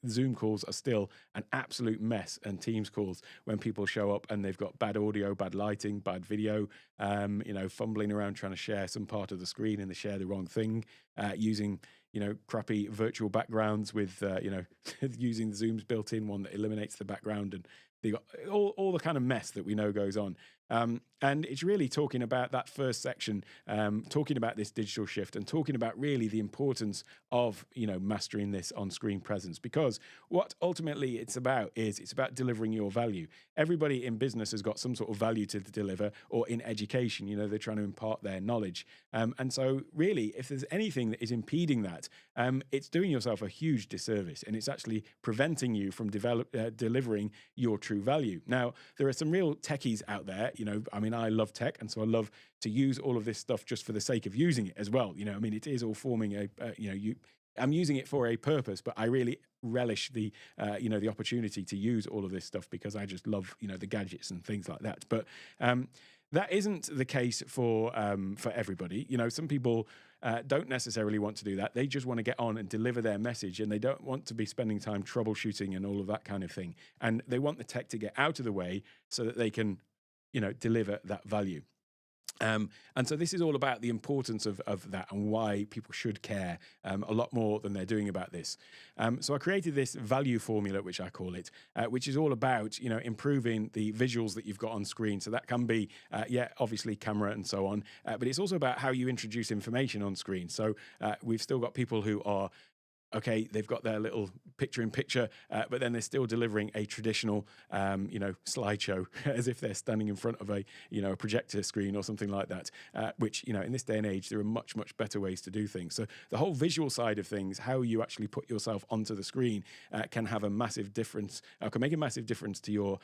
Zoom calls are still an absolute mess, and Teams calls when people show up and they've got bad audio, bad lighting, bad video, fumbling around trying to share some part of the screen and they share the wrong thing, using crappy virtual backgrounds with, using the Zoom's built-in one that eliminates the background, and they got all the kind of mess that we know goes on. And it's really talking about that first section, talking about this digital shift and talking about really the importance of, mastering this on-screen presence, because what ultimately it's about is it's about delivering your value. Everybody in business has got some sort of value to deliver, or in education, they're trying to impart their knowledge. And so really, if there's anything that is impeding that, it's doing yourself a huge disservice, and it's actually preventing you from delivering your true value. Now, there are some real techies out there, I love tech, and so I love to use all of this stuff just for the sake of using it as well. It is all forming I'm using it for a purpose, but I really relish the opportunity to use all of this stuff because I just love, the gadgets and things like that. But that isn't the case for everybody. Some people don't necessarily want to do that. They just want to get on and deliver their message, and they don't want to be spending time troubleshooting and all of that kind of thing. And they want the tech to get out of the way so that they can, deliver that value. And so this is all about the importance of that and why people should care a lot more than they're doing about this. So I created this value formula, which I call it, which is all about, improving the visuals that you've got on screen. So that can be, obviously camera and so on, but it's also about how you introduce information on screen. So we've still got people who are, okay, they've got their little picture-in-picture, but then they're still delivering a traditional, slideshow as if they're standing in front of a projector screen or something like that, which, in this day and age, there are much, much better ways to do things. So the whole visual side of things, how you actually put yourself onto the screen, can have a massive difference, can make a massive difference to your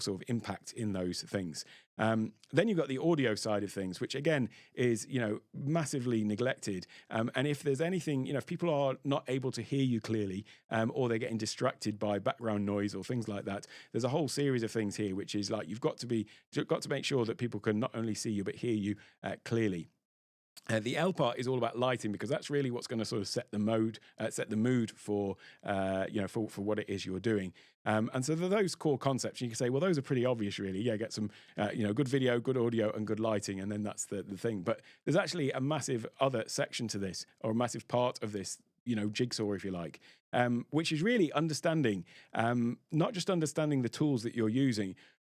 sort of impact in those things. Then you've got the audio side of things, which again is, massively neglected. And if there's anything, if people are not able to hear you clearly, or they're getting distracted by background noise or things like that, there's a whole series of things here, which is like you've got to make sure that people can not only see you but hear you clearly. The L part is all about lighting, because that's really what's going to sort of set the mood for for what it is you're doing. And so those core concepts, you can say, well, those are pretty obvious, really. Yeah, get some good video, good audio, and good lighting, and then that's the thing. But there's actually a massive other section to this, or a massive part of this, jigsaw, if you like, which is really understanding, not just understanding the tools that you're using,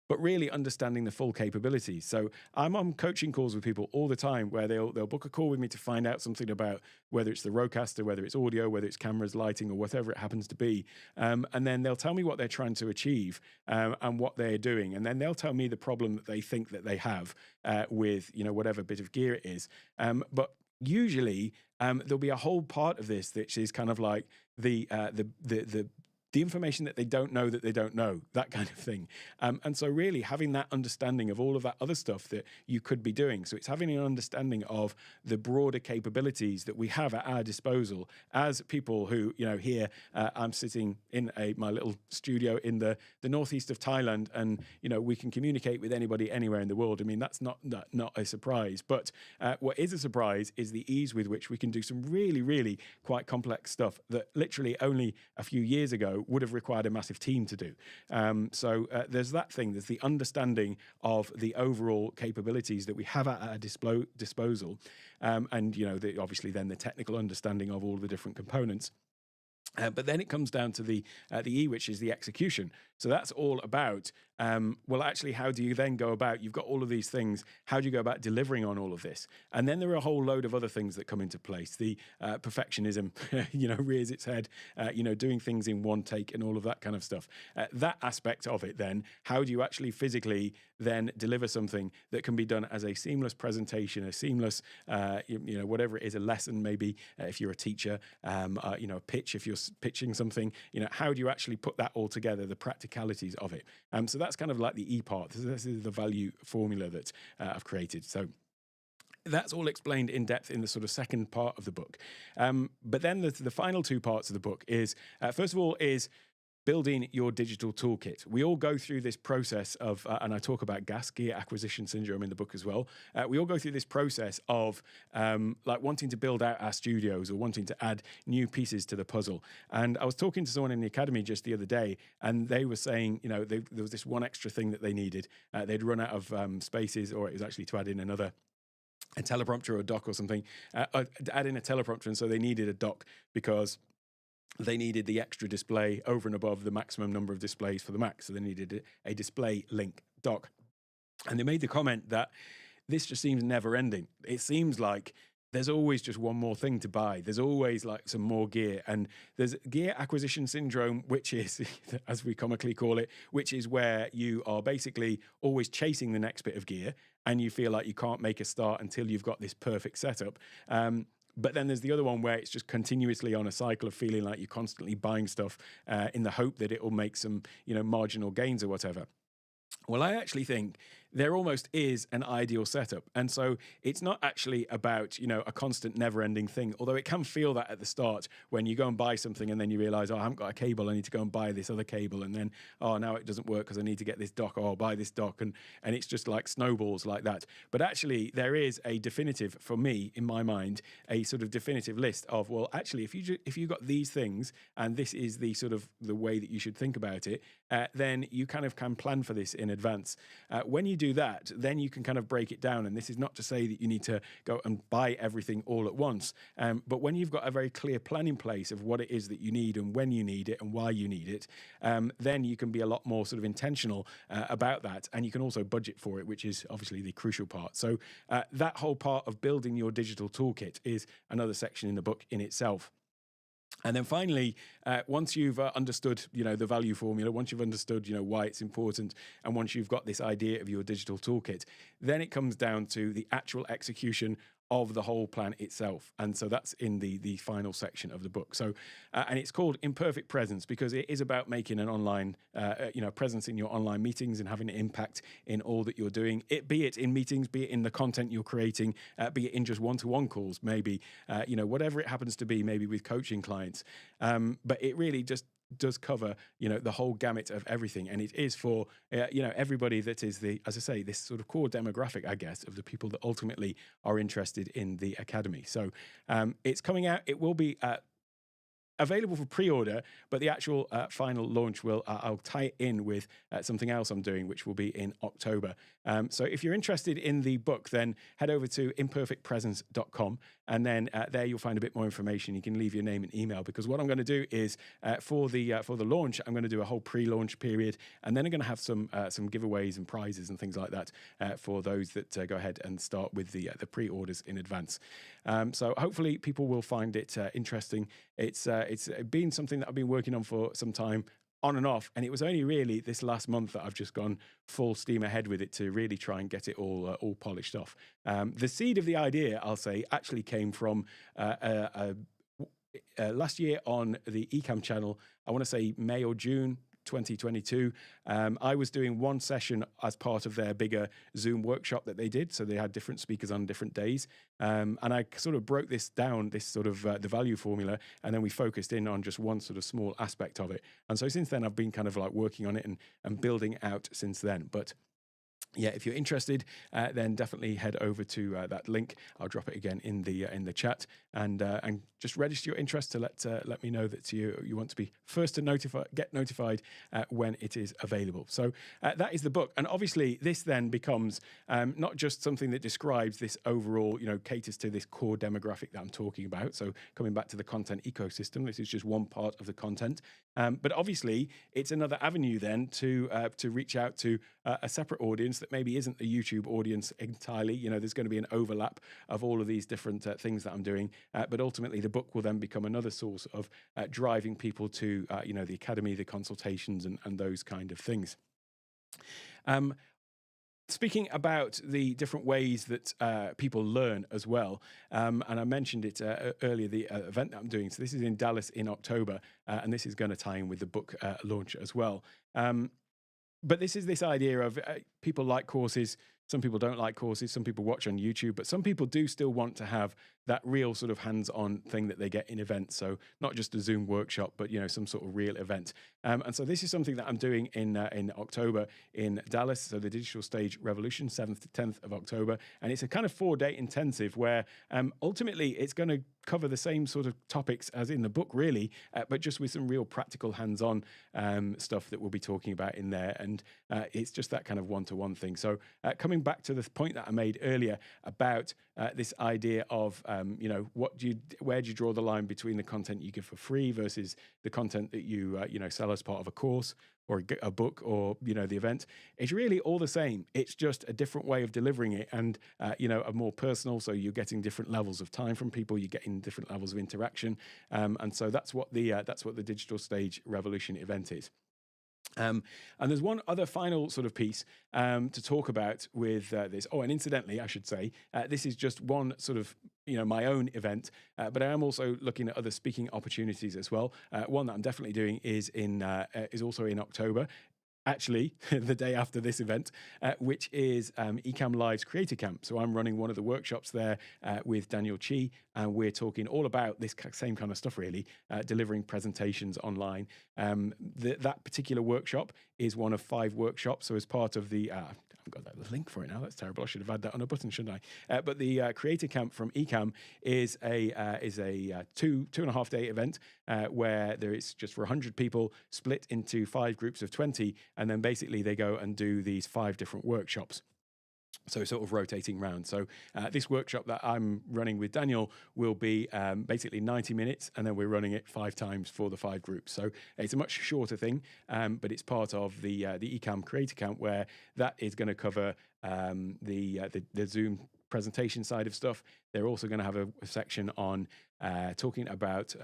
but really understanding the full capabilities. So I'm on coaching calls with people all the time where they'll book a call with me to find out something about whether it's the Rodecaster, whether it's audio, whether it's cameras, lighting, or whatever it happens to be. And then they'll tell me what they're trying to achieve and what they're doing. And then they'll tell me the problem that they think that they have with, whatever bit of gear it is. But usually there'll be a whole part of this which is kind of like the the information that they don't know that they don't know, that kind of thing. And so really having that understanding of all of that other stuff that you could be doing. So it's having an understanding of the broader capabilities that we have at our disposal as people who, here I'm sitting in my little studio in the northeast of Thailand, and, we can communicate with anybody anywhere in the world. I mean, that's not a surprise. But what is a surprise is the ease with which we can do some really, really quite complex stuff that literally only a few years ago would have required a massive team to do. So there's that thing. There's the understanding of the overall capabilities that we have at our disposal, and obviously then the technical understanding of all the different components. But then it comes down to the E, which is the execution. So that's all about, well, actually, how do you then go about, you've got all of these things, how do you go about delivering on all of this? And then there are a whole load of other things that come into place. The perfectionism, rears its head, doing things in one take and all of that kind of stuff. That aspect of it then, how do you actually physically then deliver something that can be done as a seamless presentation, a seamless, whatever it is, a lesson maybe, if you're a teacher, a pitch, if you're pitching something, how do you actually put that all together, the practicalities of it? So that's kind of like the E part. This is the value formula that I've created. So that's all explained in depth in the sort of second part of the book. But then the final two parts of the book is, first of all, is building your digital toolkit. We all go through this process of, and I talk about gear acquisition syndrome in the book as well. We all go through this process of like wanting to build out our studios or wanting to add new pieces to the puzzle. And I was talking to someone in the academy just the other day, and they were saying, there was this one extra thing that they needed. They'd run out of spaces, or it was actually to add in a teleprompter or a dock or something, add in a teleprompter. And so they needed a dock because they needed the extra display over and above the maximum number of displays for the Mac. So they needed a display link dock. And they made the comment that this just seems never ending. It seems like there's always just one more thing to buy. There's always like some more gear. And there's gear acquisition syndrome, which is, as we comically call it, which is where you are basically always chasing the next bit of gear and you feel like you can't make a start until you've got this perfect setup. But then there's the other one where it's just continuously on a cycle of feeling like you're constantly buying stuff in the hope that it will make some, marginal gains or whatever. Well, I actually think there almost is an ideal setup. And so it's not actually about, a constant never-ending thing, although it can feel that at the start when you go and buy something and then you realize, I haven't got a cable, I need to go and buy this other cable. And then, now it doesn't work because I need to get this dock, or I'll buy this dock. And it's just like snowballs like that. But actually, there is a definitive, for me, in my mind, a sort of definitive list of, well, actually, if you got these things, and this is the sort of the way that you should think about it, then you kind of can plan for this in advance. When you do that, then you can kind of break it down. And this is not to say that you need to go and buy everything all at once. But when you've got a very clear plan in place of what it is that you need and when you need it and why you need it, then you can be a lot more sort of intentional about that. And you can also budget for it, which is obviously the crucial part. So that whole part of building your digital toolkit is another section in the book in itself. And then finally, once you've understood, the value formula, once you've understood, why it's important, and once you've got this idea of your digital toolkit, then it comes down to the actual execution of the whole plan itself. And so that's in the final section of the book. So, and it's called Imperfect Presence because it is about making an online, presence in your online meetings and having an impact in all that you're doing, be it in meetings, be it in the content you're creating, be it in just one-to-one calls, maybe, whatever it happens to be, maybe with coaching clients. But it really just does cover, the whole gamut of everything. And it is for, everybody that is as I say, this sort of core demographic, I guess, of the people that ultimately are interested in the academy. So it's coming out. It will be available for pre-order, but the actual final launch I'll tie it in with something else I'm doing, which will be in October. So if you're interested in the book, then head over to imperfectpresence.com, and then there you'll find a bit more information. You can leave your name and email, because what I'm going to do is for the launch, I'm going to do a whole pre-launch period, and then I'm going to have some giveaways and prizes and things like that for those that go ahead and start with the pre-orders in advance. So hopefully people will find it interesting. It's been something that I've been working on for some time, on and off, and it was only really this last month that I've just gone full steam ahead with it to really try and get it all polished off. The seed of the idea, I'll say, actually came from last year on the Ecamm channel, I want to say May or June 2022, I was doing one session as part of their bigger Zoom workshop that they did. So they had different speakers on different days. And I sort of broke this down, this sort of the value formula, and then we focused in on just one sort of small aspect of it. And so since then, I've been kind of like working on it and building out since then. But yeah, if you're interested, then definitely head over to that link. I'll drop it again in the chat, and just register your interest to let me know that you want to be first to get notified when it is available. So that is the book, and obviously this then becomes not just something that describes this overall, caters to this core demographic that I'm talking about. So coming back to the content ecosystem, this is just one part of the content, but obviously it's another avenue then to reach out to a separate audience that maybe isn't the YouTube audience entirely. There's going to be an overlap of all of these different things that I'm doing, but ultimately the book will then become another source of driving people to the academy, the consultations, and those kind of things. Speaking about the different ways that people learn as well, and I mentioned it earlier, the event that I'm doing. So this is in Dallas in October, and this is going to tie in with the book launch as well. But this is this idea of people like courses. Some people don't like courses. Some people watch on YouTube, but some people do still want to have that real sort of hands-on thing that they get in events. So not just a Zoom workshop, but some sort of real event. And so this is something that I'm doing in October in Dallas. So the Digital Stage Revolution, 7th to 10th of October, and it's a kind of 4-day intensive where ultimately it's going to cover the same sort of topics as in the book, really, but just with some real practical hands-on stuff that we'll be talking about in there. And it's just that kind of one-to-one thing. So coming back to the point that I made earlier about this idea of, where do you draw the line between the content you give for free versus the content that you sell as part of a course or a book or, the event. It's really all the same. It's just a different way of delivering it and, a more personal. So you're getting different levels of time from people, you're getting different levels of interaction. And so that's what the Digital Stage Revolution event is. And there's one other final sort of piece to talk about with this. Oh, and incidentally, I should say, this is just one sort of, my own event, but I am also looking at other speaking opportunities as well. One that I'm definitely doing is also in October. Actually, the day after this event, which is Ecamm Live's Creator Camp. So I'm running one of the workshops there with Daniel Chi, and we're talking all about this same kind of stuff, really, delivering presentations online. That particular workshop is one of 5 workshops. So as part of the, I haven't got the link for it now. That's terrible. I should have had that on a button, shouldn't I? But the Creator Camp from Ecamm is a 2.5 day event where there is just for 100 people split into 5 groups of 20. And then basically they go and do these 5 different workshops. So sort of rotating round. So this workshop that I'm running with Daniel will be basically 90 minutes, and then we're running it 5 times for the 5 groups. So it's a much shorter thing, but it's part of the Ecamm Creator Camp, where that is going to cover the Zoom presentation side of stuff. They're also going to have a section on talking about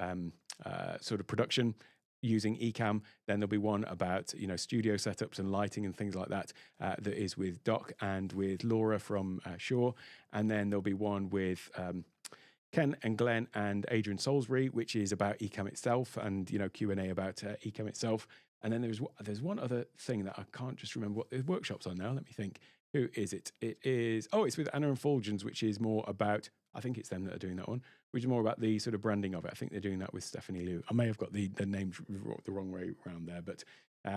sort of production using Ecamm. Then there'll be one about studio setups and lighting and things like that that is with Doc and with Laura from Shaw. And then there'll be one with Ken and Glenn and Adrian Salisbury, which is about Ecamm itself and Q&A about Ecamm itself. And then there's one other thing that I can't just remember what the workshop's on now. Let me think. Who is it? It's with Anna and Fulgens, which is more about, I think it's them that are doing that one, which is more about the sort of branding of it. I think they're doing that with Stephanie Liu. I may have got the names the wrong way around there, but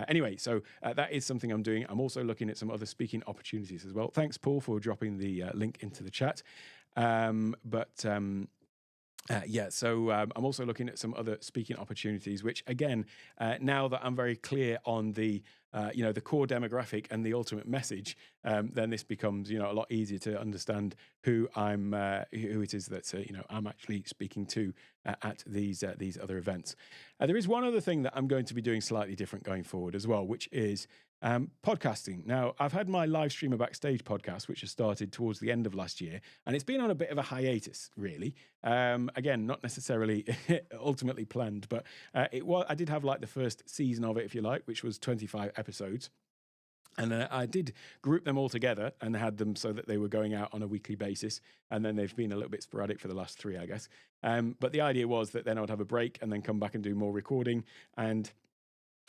anyway, so that is something I'm doing. I'm also looking at some other speaking opportunities as well. Thanks, Paul, for dropping the link into the chat. So I'm also looking at some other speaking opportunities, which again, now that I'm very clear on the core demographic and the ultimate message, then this becomes a lot easier to understand who it is that I'm actually speaking to at these other events. There is one other thing that I'm going to be doing slightly different going forward as well, which is podcasting. Now, I've had my Live Streamer Backstage podcast, which has started towards the end of last year, and it's been on a bit of a hiatus, really. Again, not necessarily ultimately planned, but I did have like the first season of it, if you like, which was 25 episodes. And I did group them all together and had them so that they were going out on a weekly basis. And then they've been a little bit sporadic for the last 3, I guess. But the idea was that then I would have a break and then come back and do more recording. And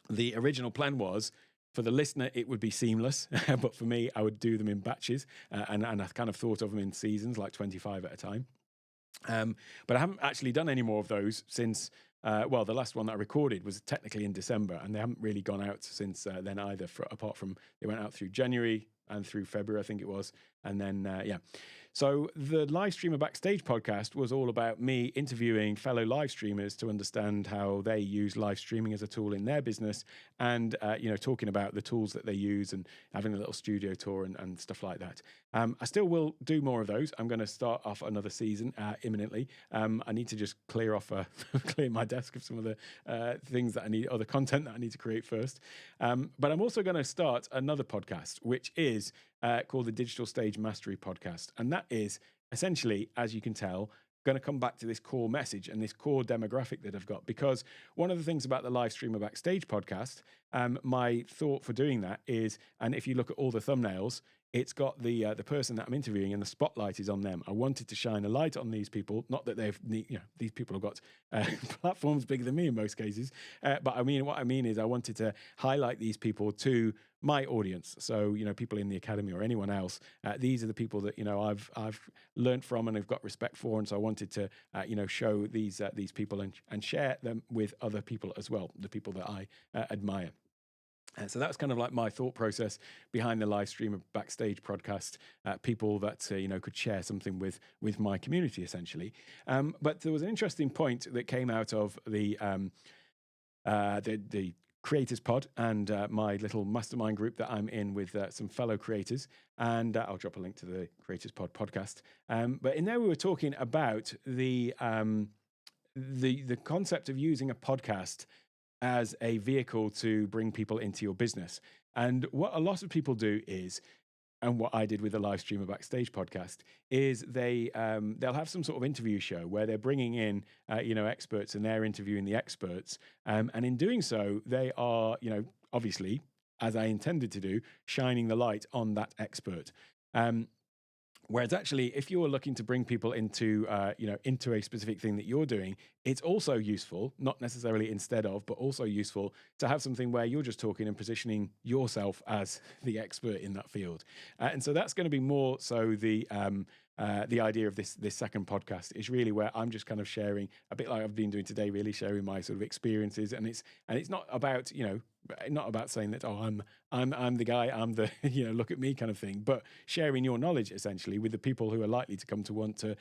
the original plan was for the listener, it would be seamless. But for me, I would do them in batches. And I kind of thought of them in seasons, like 25 at a time. But I haven't actually done any more of those since, the last one that I recorded was technically in December, and they haven't really gone out since then either, apart from they went out through January and through February, I think it was. And then, So the Live Streamer Backstage podcast was all about me interviewing fellow live streamers to understand how they use live streaming as a tool in their business, and talking about the tools that they use and having a little studio tour and stuff like that. I still will do more of those. I'm going to start off another season imminently. I need to just clear my desk of some of the things that I need, or the content that I need to create first. But I'm also going to start another podcast, which is called the Digital Stage Mastery Podcast. And that is essentially, as you can tell, going to come back to this core message and this core demographic that I've got. Because one of the things about the Live Streamer Backstage podcast, my thought for doing that is, and if you look at all the thumbnails, it's got the person that I'm interviewing and the spotlight is on them. I wanted to shine a light on these people. Not that these people have got platforms bigger than me in most cases. But I mean, what I mean is I wanted to highlight these people to my audience. So, people in the academy or anyone else, these are the people that, I've learned from and have got respect for. And so I wanted to, show these people and share them with other people as well, the people that I admire. And so that's kind of like my thought process behind the Live Streamer Backstage podcast. People that could share something with my community, essentially. But there was an interesting point that came out of the Creators Pod and my little mastermind group that I'm in with some fellow creators. And I'll drop a link to the Creators Pod podcast. But in there we were talking about the concept of using a podcast as a vehicle to bring people into your business. And what a lot of people do is, and what I did with the Live Streamer Backstage podcast, is they'll have some sort of interview show where they're bringing in experts and they're interviewing the experts, and in doing so they are obviously, as I intended to do, shining the light on that expert. Whereas actually, if you're looking to bring people into a specific thing that you're doing, it's also useful, not necessarily instead of, but also useful to have something where you're just talking and positioning yourself as the expert in that field. And so that's going to be more so the idea of this second podcast is really where I'm just kind of sharing a bit like I've been doing today, really sharing my sort of experiences. And it's not about, not about saying that, I'm the guy, I'm the, look at me kind of thing, but sharing your knowledge essentially with the people who are likely to come to want to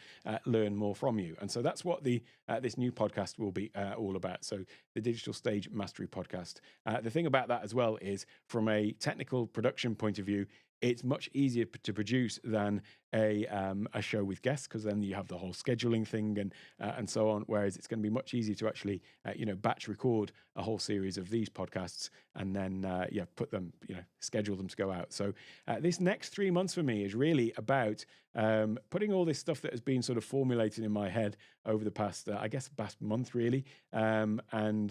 learn more from you. And so that's what this new podcast will be all about. So the Digital Stage Mastery Podcast. The thing about that as well is, from a technical production point of view, it's much easier to produce than a show with guests, because then you have the whole scheduling thing and so on. Whereas it's going to be much easier to actually batch record a whole series of these podcasts and then put them, schedule them to go out. So this next 3 months for me is really about putting all this stuff that has been sort of formulated in my head over the past month really, and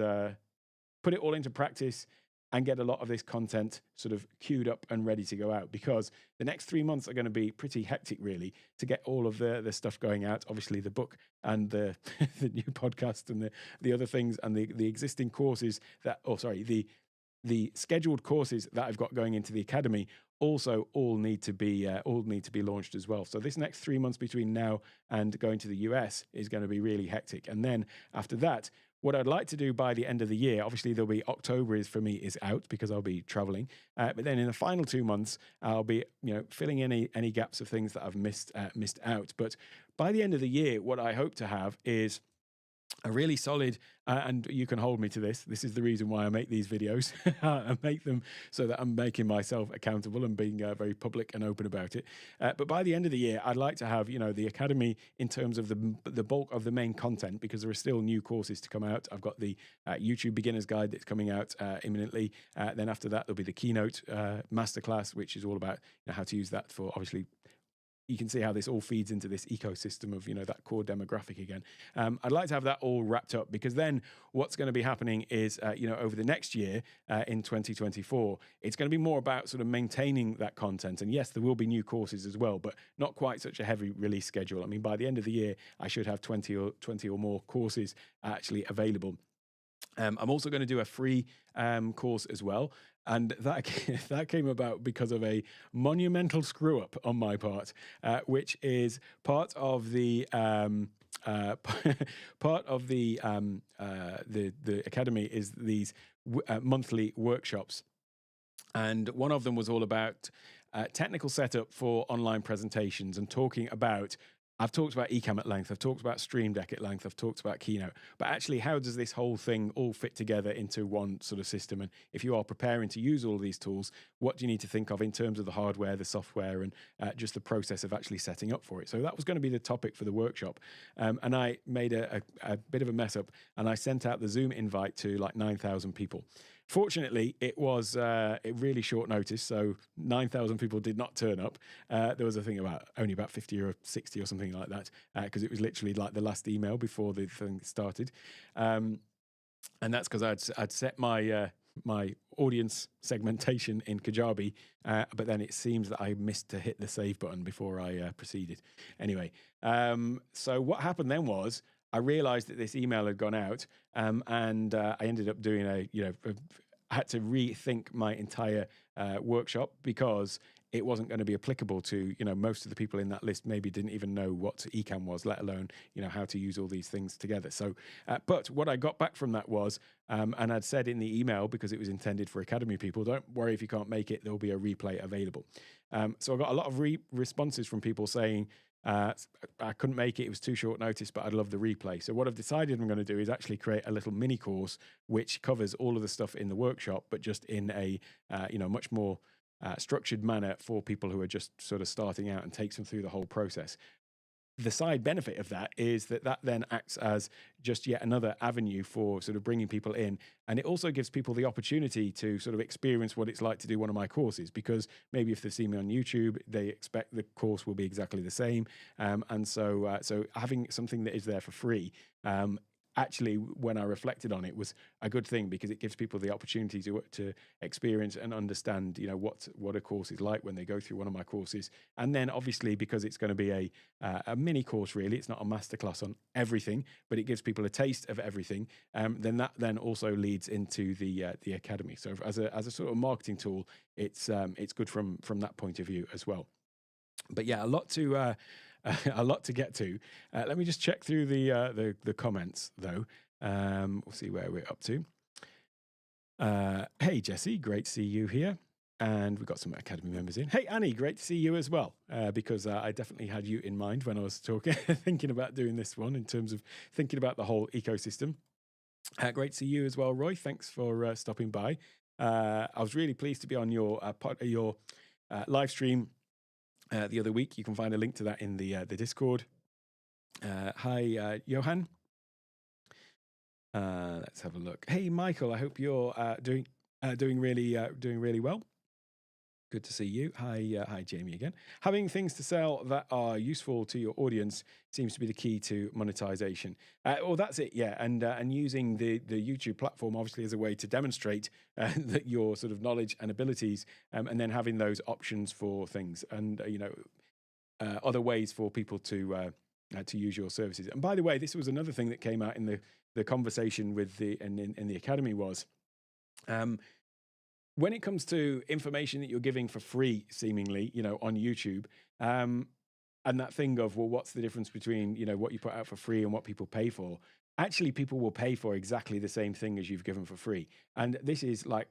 put it all into practice and get a lot of this content sort of queued up and ready to go out, because the next 3 months are going to be pretty hectic, really, to get all of the stuff going out. Obviously, the book and the new podcast and the other things and the existing courses the scheduled courses that I've got going into the academy also all need to be launched as well. So this next 3 months between now and going to the US is going to be really hectic. And then after that, what I'd like to do by the end of the year, obviously there'll be October is out because I'll be traveling. But then in the final 2 months, I'll be filling in any gaps of things that I've missed out. But by the end of the year, what I hope to have is a really solid, and you can hold me to this. This is the reason why I make these videos. I make them so that I'm making myself accountable and being very public and open about it. But by the end of the year, I'd like to have, the academy in terms of the bulk of the main content, because there are still new courses to come out. I've got the YouTube Beginner's Guide that's coming out imminently. Then after that, there'll be the Keynote Masterclass, which is all about how to use that for, obviously, you can see how this all feeds into this ecosystem of, that core demographic again. I'd like to have that all wrapped up, because then what's going to be happening is, over the next year, in 2024, it's going to be more about sort of maintaining that content. And yes, there will be new courses as well, but not quite such a heavy release schedule. I mean, by the end of the year, I should have 20 or more courses actually available. I'm also going to do a free course as well. And that came about because of a monumental screw up on my part, which is part of the the academy is these monthly workshops, and one of them was all about technical setup for online presentations, and talking about. I've talked about Ecamm at length, I've talked about Stream Deck at length, I've talked about Keynote, but actually how does this whole thing all fit together into one sort of system? And if you are preparing to use all of these tools, what do you need to think of in terms of the hardware, the software, and just the process of actually setting up for it? So that was going to be the topic for the workshop. And I made a bit of a mess up, and I sent out the Zoom invite to like 9,000 people. Fortunately, it was really short notice, so 9,000 people did not turn up. There was a thing about only about 50 or 60 or something like that, because it was literally like the last email before the thing started. And that's because I'd set my my audience segmentation in Kajabi, but then it seems that I missed to hit the save button before I proceeded. Anyway, so what happened then was, I realized that this email had gone out, and I ended up doing I had to rethink my entire workshop, because it wasn't going to be applicable to, most of the people in that list maybe didn't even know what Ecamm was, let alone, how to use all these things together. So, but what I got back from that was, and I'd said in the email, because it was intended for Academy people, don't worry if you can't make it, there'll be a replay available. So I got a lot of responses from people saying, I couldn't make it, it was too short notice, but I'd love the replay. So what I've decided I'm going to do is actually create a little mini course which covers all of the stuff in the workshop, but just in a much more structured manner for people who are just sort of starting out, and takes them through the whole process. The side benefit of that is that then acts as just yet another avenue for sort of bringing people in. And it also gives people the opportunity to sort of experience what it's like to do one of my courses, because maybe if they've seen me on YouTube, they expect the course will be exactly the same. And so having something that is there for free, actually, when I reflected on it, was a good thing, because it gives people the opportunity to experience and understand, what a course is like when they go through one of my courses. And then obviously, because it's going to be a mini course, really, it's not a masterclass on everything, but it gives people a taste of everything. Then that then also leads into the academy. So as a sort of marketing tool, it's good from that point of view as well. But yeah, a lot to get to. Let me just check through the comments though. We'll see where we're up to. Hey Jesse, great to see you here. And we've got some Academy members in. Hey Annie, great to see you as well, because I definitely had you in mind when I was talking, thinking about doing this one, in terms of thinking about the whole ecosystem. Great to see you as well, Roy. Thanks for stopping by. I was really pleased to be on your live stream the other week. You can find a link to that in the Discord. Hi, Johan. Let's have a look. Hey, Michael. I hope you're doing really well. Good to see you. Hi, Jamie again. Having things to sell that are useful to your audience seems to be the key to monetization. Well, that's it, yeah. And using the YouTube platform obviously as a way to demonstrate that your sort of knowledge and abilities, and then having those options for things, and other ways for people to use your services. And by the way, this was another thing that came out in the conversation with in the academy was. When it comes to information that you're giving for free, seemingly, on YouTube, and that thing of, well, what's the difference between, what you put out for free and what people pay for? Actually, people will pay for exactly the same thing as you've given for free. And this is like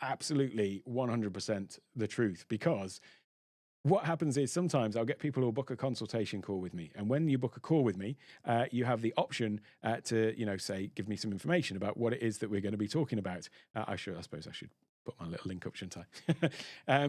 absolutely 100% the truth, because what happens is sometimes I'll get people who'll book a consultation call with me. And when you book a call with me, you have the option to, say, give me some information about what it is that we're going to be talking about. I suppose I should put my little link up, shouldn't I?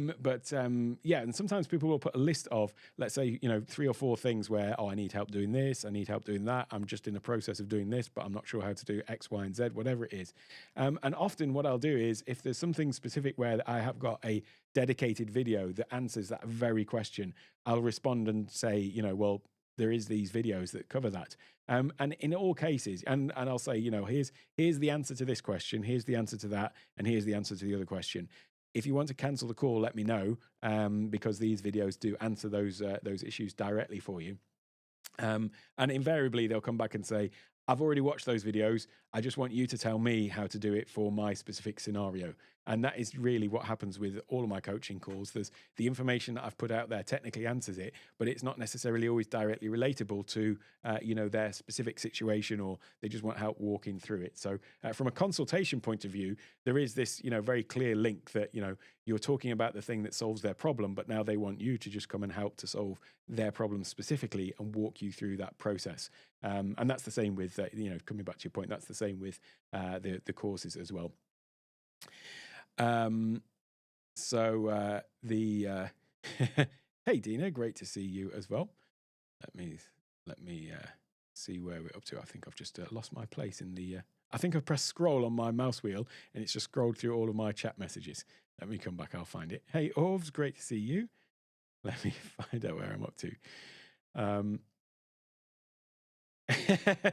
Yeah, and sometimes people will put a list of, let's say, 3 or 4 things where, oh, I need help doing this, I need help doing that, I'm just in the process of doing this, but I'm not sure how to do X, Y, and Z, whatever it is. And often what I'll do is, if there's something specific where I have got a dedicated video that answers that very question, I'll respond and say, well, there is these videos that cover that. And in all cases, and I'll say, here's the answer to this question, here's the answer to that, and here's the answer to the other question. If you want to cancel the call, let me know, because these videos do answer those issues directly for you. And invariably, they'll come back and say, I've already watched those videos. I just want you to tell me how to do it for my specific scenario. And that is really what happens with all of my coaching calls. There's the information that I've put out there technically answers it, but it's not necessarily always directly relatable to, their specific situation, or they just want help walking through it. So from a consultation point of view, there is this, very clear link that, you're talking about the thing that solves their problem, but now they want you to just come and help to solve their problem specifically and walk you through that process. And that's the same with, coming back to your point, that's the same with the courses as well. Hey Dina, great to see you as well. Let me see where we're up to. I think I've just lost my place in the. I think I've pressed scroll on my mouse wheel and it's just scrolled through all of my chat messages. Let me come back. I'll find it. Hey Orvs, great to see you. Let me find out where I'm up to.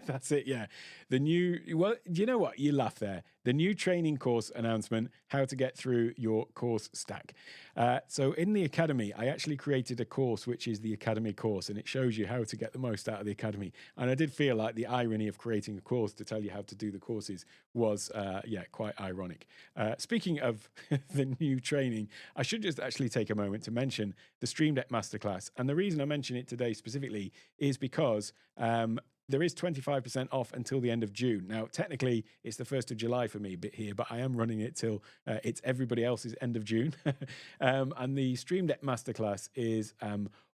That's it, yeah. Well, do you know what? You laugh there. The new training course announcement, how to get through your course stack. So in the Academy, I actually created a course, which is the Academy course, and it shows you how to get the most out of the Academy. And I did feel like the irony of creating a course to tell you how to do the courses was, quite ironic. Speaking of the new training, I should just actually take a moment to mention the Stream Deck Masterclass. And the reason I mention it today specifically is because there is 25% off until the end of June. Now, technically, it's the 1st of July for me here, but I am running it till it's everybody else's end of June. And the Stream Deck Masterclass is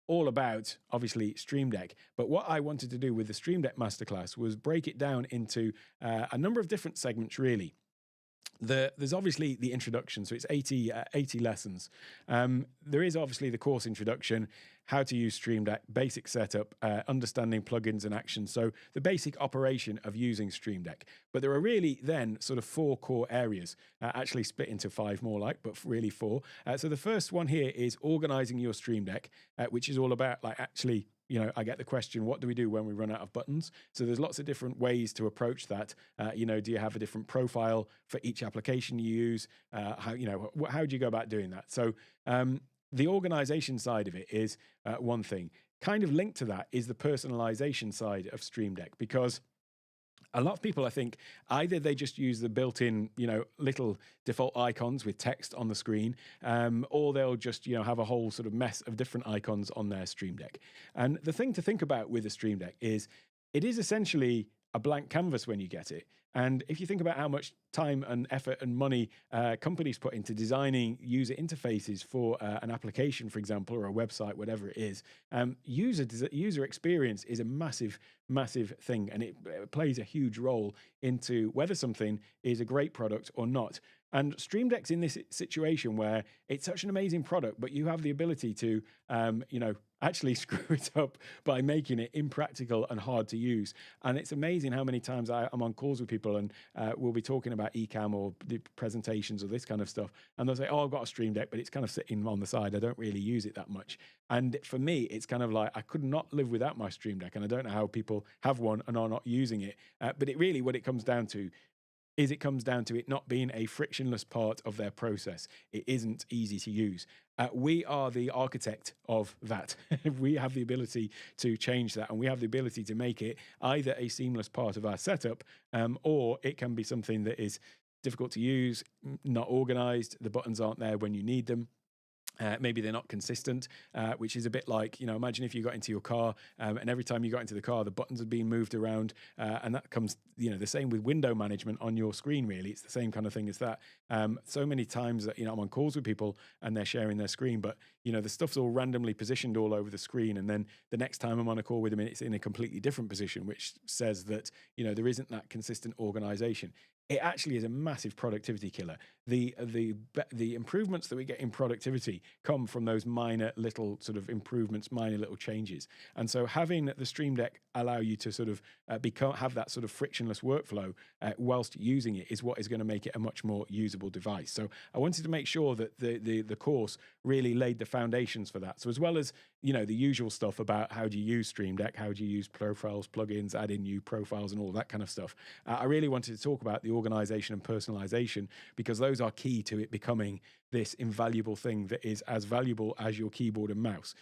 all about, obviously, Stream Deck. But what I wanted to do with the Stream Deck Masterclass was break it down into a number of different segments, really. There's obviously the introduction, so it's 80 lessons. There is obviously the course introduction, how to use Stream Deck, basic setup, understanding plugins and actions, so the basic operation of using Stream Deck. But there are really then sort of 4 core areas, actually split into 5 more but really 4. So the first one here is organizing your Stream Deck, which is all about actually, I get the question, what do we do when we run out of buttons? So there's lots of different ways to approach that. Do you have a different profile for each application you use? How do you go about doing that? So the organization side of it is one thing. Kind of linked to that is the personalization side of Stream Deck, because a lot of people, I think, either they just use the built-in, little default icons with text on the screen, or they'll just, have a whole sort of mess of different icons on their Stream Deck. And the thing to think about with a Stream Deck is it is essentially a blank canvas when you get it. And if you think about how much time and effort and money companies put into designing user interfaces for an application, for example, or a website, whatever it is, user experience is a massive, massive thing. And it plays a huge role into whether something is a great product or not. And Stream Deck's in this situation where it's such an amazing product, but you have the ability to, actually screw it up by making it impractical and hard to use. And it's amazing how many times I'm on calls with people and we'll be talking about eCam or the presentations or this kind of stuff. And they'll say, oh, I've got a Stream Deck, but it's kind of sitting on the side. I don't really use it that much. And for me, it's kind of like I could not live without my Stream Deck. And I don't know how people have one and are not using it. But it really, what it comes down to is it comes down to it not being a frictionless part of their process. It isn't easy to use. We are the architect of that. We have the ability to change that, and we have the ability to make it either a seamless part of our setup, or it can be something that is difficult to use, not organized, the buttons aren't there when you need them. Maybe they're not consistent, which is a bit like, imagine if you got into your car and every time you got into the car, the buttons are being moved around, and that comes, the same with window management on your screen, really. It's the same kind of thing as that. So many times that, I'm on calls with people and they're sharing their screen, but, the stuff's all randomly positioned all over the screen. And then the next time I'm on a call with them, it's in a completely different position, which says that, there isn't that consistent organization. It actually is a massive productivity killer. the improvements that we get in productivity come from those minor little sort of improvements, minor little changes. And so having the Stream Deck allow you to sort of have that sort of frictionless workflow whilst using it is what is going to make it a much more usable device. So I wanted to make sure that the course really laid the foundations for that. So as well as the usual stuff about how do you use Stream Deck, how do you use profiles, plugins, add in new profiles, and all that kind of stuff, I really wanted to talk about the organization and personalization, because those are key to it becoming this invaluable thing that is as valuable as your keyboard and mouse.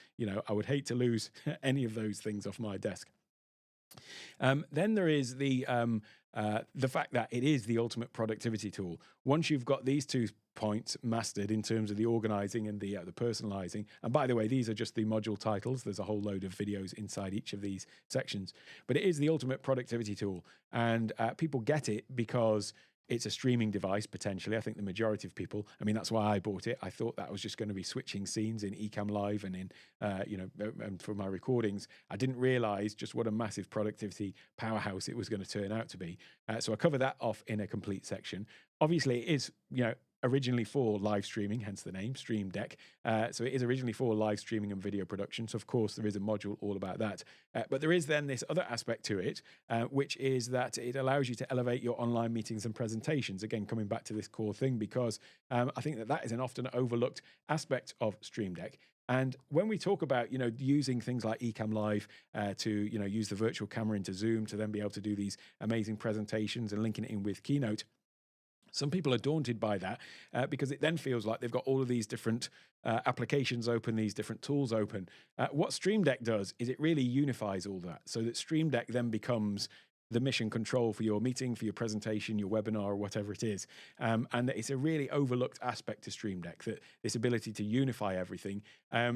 I would hate to lose any of those things off my desk. Then there is the fact that it is the ultimate productivity tool. Once you've got these 2 points mastered in terms of the organizing and the personalizing, and by the way, these are just the module titles. There's a whole load of videos inside each of these sections, but it is the ultimate productivity tool, and people get it because it's a streaming device, potentially. I think the majority of people, that's why I bought it. I thought that was just going to be switching scenes in Ecamm Live and in, and for my recordings. I didn't realize just what a massive productivity powerhouse it was going to turn out to be. So I cover that off in a complete section. Obviously, it is, originally for live streaming, hence the name, Stream Deck. So it is originally for live streaming and video production. So of course there is a module all about that. But there is then this other aspect to it, which is that it allows you to elevate your online meetings and presentations. Again, coming back to this core thing, because I think that is an often overlooked aspect of Stream Deck. And when we talk about, using things like Ecamm Live to, use the virtual camera into Zoom to then be able to do these amazing presentations and linking it in with Keynote, some people are daunted by that because it then feels like they've got all of these different applications open, these different tools open. What Stream Deck does is it really unifies all that, so that Stream Deck then becomes the mission control for your meeting, for your presentation, your webinar, or whatever it is. And it's a really overlooked aspect to Stream Deck, that this ability to unify everything,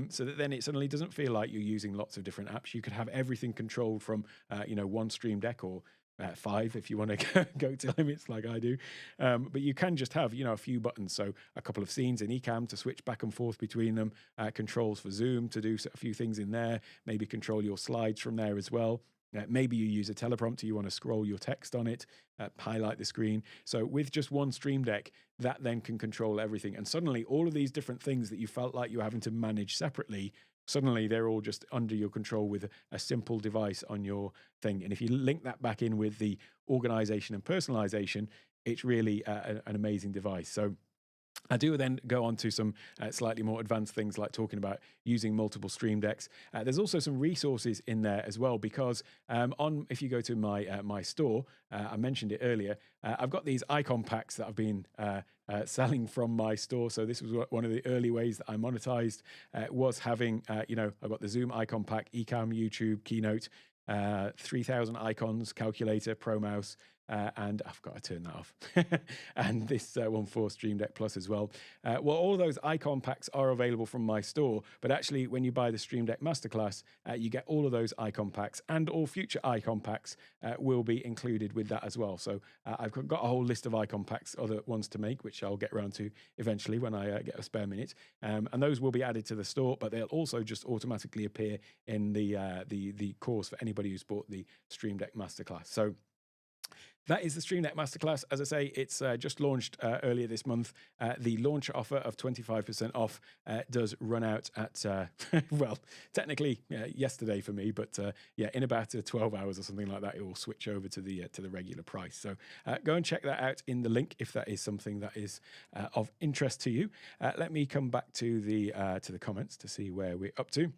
so that then it suddenly doesn't feel like you're using lots of different apps. You could have everything controlled from one Stream Deck, or 5 if you want to go to limits like I do. But you can just have, a few buttons. So a couple of scenes in Ecamm to switch back and forth between them, controls for Zoom to do a few things in there, maybe control your slides from there as well. Maybe you use a teleprompter, you want to scroll your text on it, highlight the screen. So with just one Stream Deck, that then can control everything. And suddenly all of these different things that you felt like you were having to manage separately, suddenly they're all just under your control with a simple device on your thing. And if you link that back in with the organization and personalization, it's really an amazing device. So I do then go on to some slightly more advanced things, like talking about using multiple Stream Decks. There's also some resources in there as well, because if you go to my store, I mentioned it earlier, I've got these icon packs that I've been selling from my store. So this was one of the early ways that I monetized, was having, I've got the Zoom icon pack, Ecamm, YouTube, Keynote, 3,000 icons, calculator, Pro Mouse, and I've got to turn that off. And this one for Stream Deck Plus as well. Well, all of those icon packs are available from my store, but actually when you buy the Stream Deck Masterclass, you get all of those icon packs, and all future icon packs will be included with that as well. So I've got a whole list of icon packs, other ones to make, which I'll get around to eventually when I get a spare minute. And those will be added to the store, but they'll also just automatically appear in the course for anybody who's bought the Stream Deck Masterclass. So that is the Stream Deck Masterclass. As I say, it's just launched earlier this month. The launch offer of 25% off does run out at, well, technically yesterday for me, but in about 12 hours or something like that, it will switch over to the regular price. So go and check that out in the link if that is something that is of interest to you. Let me come back to the comments to see where we're up to.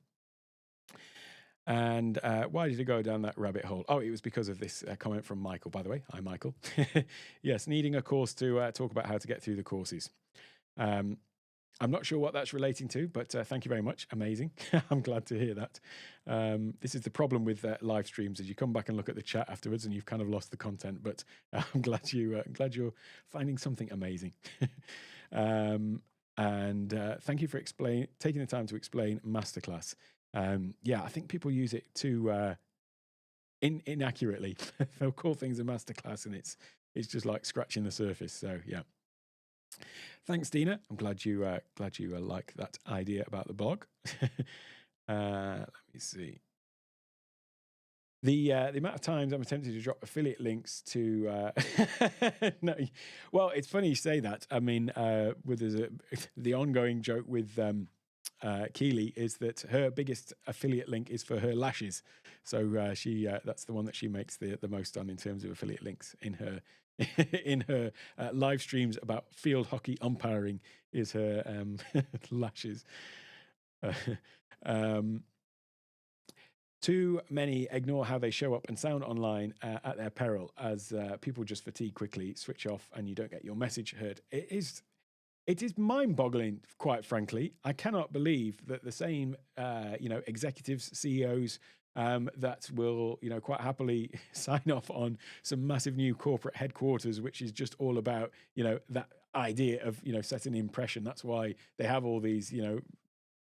And why did it go down that rabbit hole? Oh, it was because of this comment from Michael, by the way. Hi, Michael. Yes, needing a course to talk about how to get through the courses. I'm not sure what that's relating to, but thank you very much. Amazing. I'm glad to hear that. This is the problem with live streams, is you come back and look at the chat afterwards and you've kind of lost the content, but I'm glad you're finding something amazing. And thank you for taking the time to explain Masterclass. I think people use it too inaccurately. They'll call things a masterclass, and it's just like scratching the surface. So yeah, thanks, Dina. I'm glad you like that idea about the blog. Let me see. The amount of times I'm attempting to drop affiliate links to no, well, it's funny you say that. I mean, with the ongoing joke with Keely is that her biggest affiliate link is for her lashes. So she that's the one that she makes the most on in terms of affiliate links in her in her live streams about field hockey umpiring is her lashes. Uh, um, Too many ignore how they show up and sound online at their peril as people just fatigue quickly, switch off, and you don't get your message heard. It is mind-boggling, quite frankly. I cannot believe that the same, executives, CEOs that will, quite happily sign off on some massive new corporate headquarters, which is just all about, that idea of, setting an impression. That's why they have all these,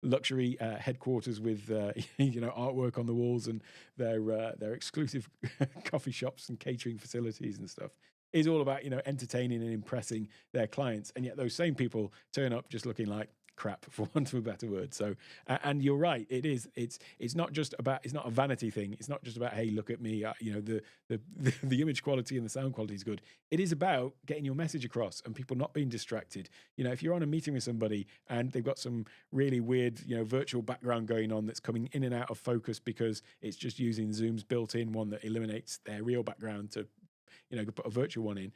luxury headquarters with artwork on the walls and their exclusive coffee shops and catering facilities and stuff is all about entertaining and impressing their clients, and yet those same people turn up just looking like crap, for want of a better word. So and you're right, it's not just about, it's not a vanity thing, it's not just about, hey, look at me, the image quality and the sound quality is good. It is about getting your message across and people not being distracted. If you're on a meeting with somebody and they've got some really weird virtual background going on that's coming in and out of focus because it's just using Zoom's built-in one that eliminates their real background to put a virtual one in,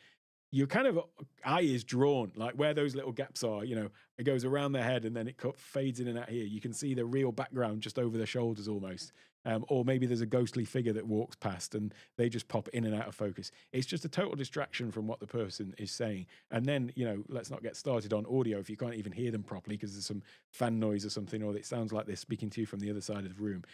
your kind of eye is drawn, like where those little gaps are, it goes around their head and then it fades in and out here. You can see the real background just over their shoulders almost. Or maybe there's a ghostly figure that walks past and they just pop in and out of focus. It's just a total distraction from what the person is saying. And then, let's not get started on audio if you can't even hear them properly because there's some fan noise or something, or it sounds like they're speaking to you from the other side of the room.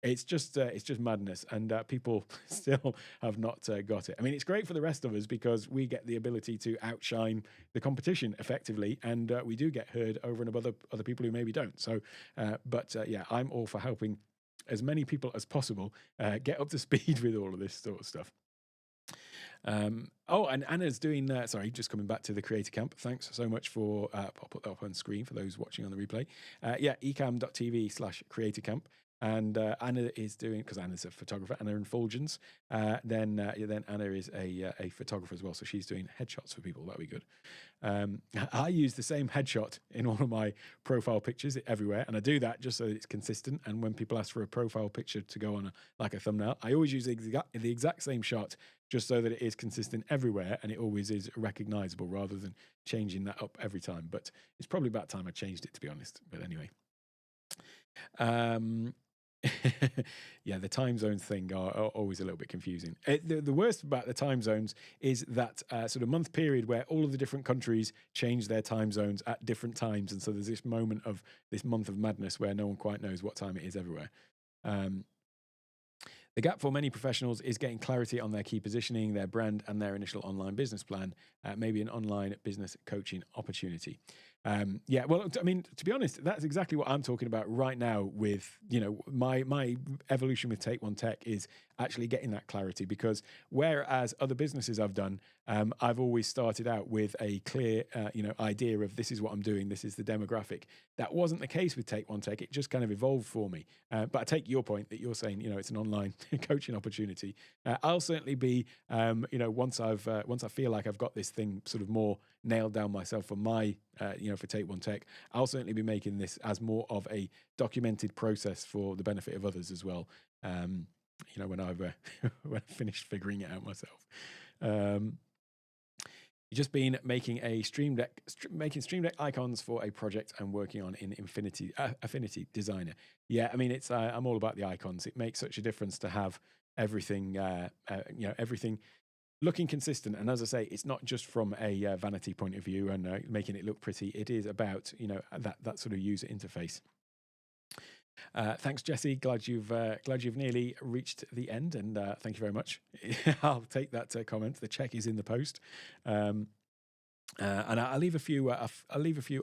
It's just madness, and people still have not got it. I mean, it's great for the rest of us because we get the ability to outshine the competition effectively, and we do get heard over and above other people who maybe don't. So, yeah, I'm all for helping as many people as possible get up to speed with all of this sort of stuff. And Anna's doing, sorry, just coming back to the Creator Camp. Thanks so much for, I'll put that up on screen for those watching on the replay. Ecam.tv/Creator Camp. And Anna is doing, because Anna's a photographer, Anna Fulgens. Then Anna is a photographer as well, so she's doing headshots for people. That'd be good. I use the same headshot in all of my profile pictures everywhere, and I do that just so that it's consistent. And when people ask for a profile picture to go on like a thumbnail, I always use the exact same shot just so that it is consistent everywhere and it always is recognizable rather than changing that up every time. But it's probably about time I changed it, to be honest. But anyway. Yeah, the time zones thing are always a little bit confusing. The worst about the time zones is that sort of month period where all of the different countries change their time zones at different times. And so there's this moment of this month of madness where no one quite knows what time it is everywhere. The gap for many professionals is getting clarity on their key positioning, their brand, and their initial online business plan, maybe an online business coaching opportunity. Well, I mean, to be honest, that's exactly what I'm talking about right now with, my evolution with Take One Tech is actually getting that clarity, because whereas other businesses I've done, I've always started out with a clear, idea of this is what I'm doing, this is the demographic. That wasn't the case with Take One Tech. It just kind of evolved for me. But I take your point that you're saying, it's an online coaching opportunity. I'll certainly be, once I feel like I've got this thing sort of more nailed down myself for my, for Take One Tech, I'll certainly be making this as more of a documented process for the benefit of others as well. When I've when I've finished figuring it out myself. You've just been making a Stream Deck icons for a project I'm working on in Affinity Designer. Yeah, I mean, it's I'm all about the icons. It makes such a difference to have everything, everything looking consistent. And as I say, it's not just from a vanity point of view and making it look pretty. It is about that sort of user interface. Thanks, Jesse. Glad you've nearly reached the end, and thank you very much. I'll take that comment. The check is in the post. And I'll leave a few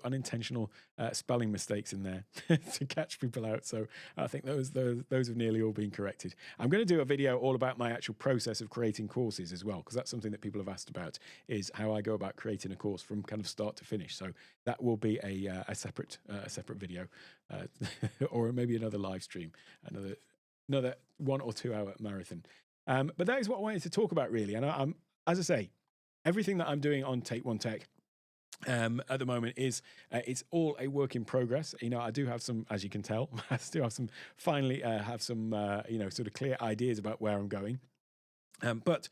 unintentional spelling mistakes in there to catch people out. So I think those have nearly all been corrected. I'm going to do a video all about my actual process of creating courses as well, because that's something that people have asked about, is how I go about creating a course from kind of start to finish. So that will be a separate video, or maybe another live stream, another 1 or 2 hour marathon. But that is what I wanted to talk about, really. And I'm, as I say, everything that I'm doing on Take One Tech at the moment is it's all a work in progress. I do have some, as you can tell, I still have some, finally have some, sort of clear ideas about where I'm going. But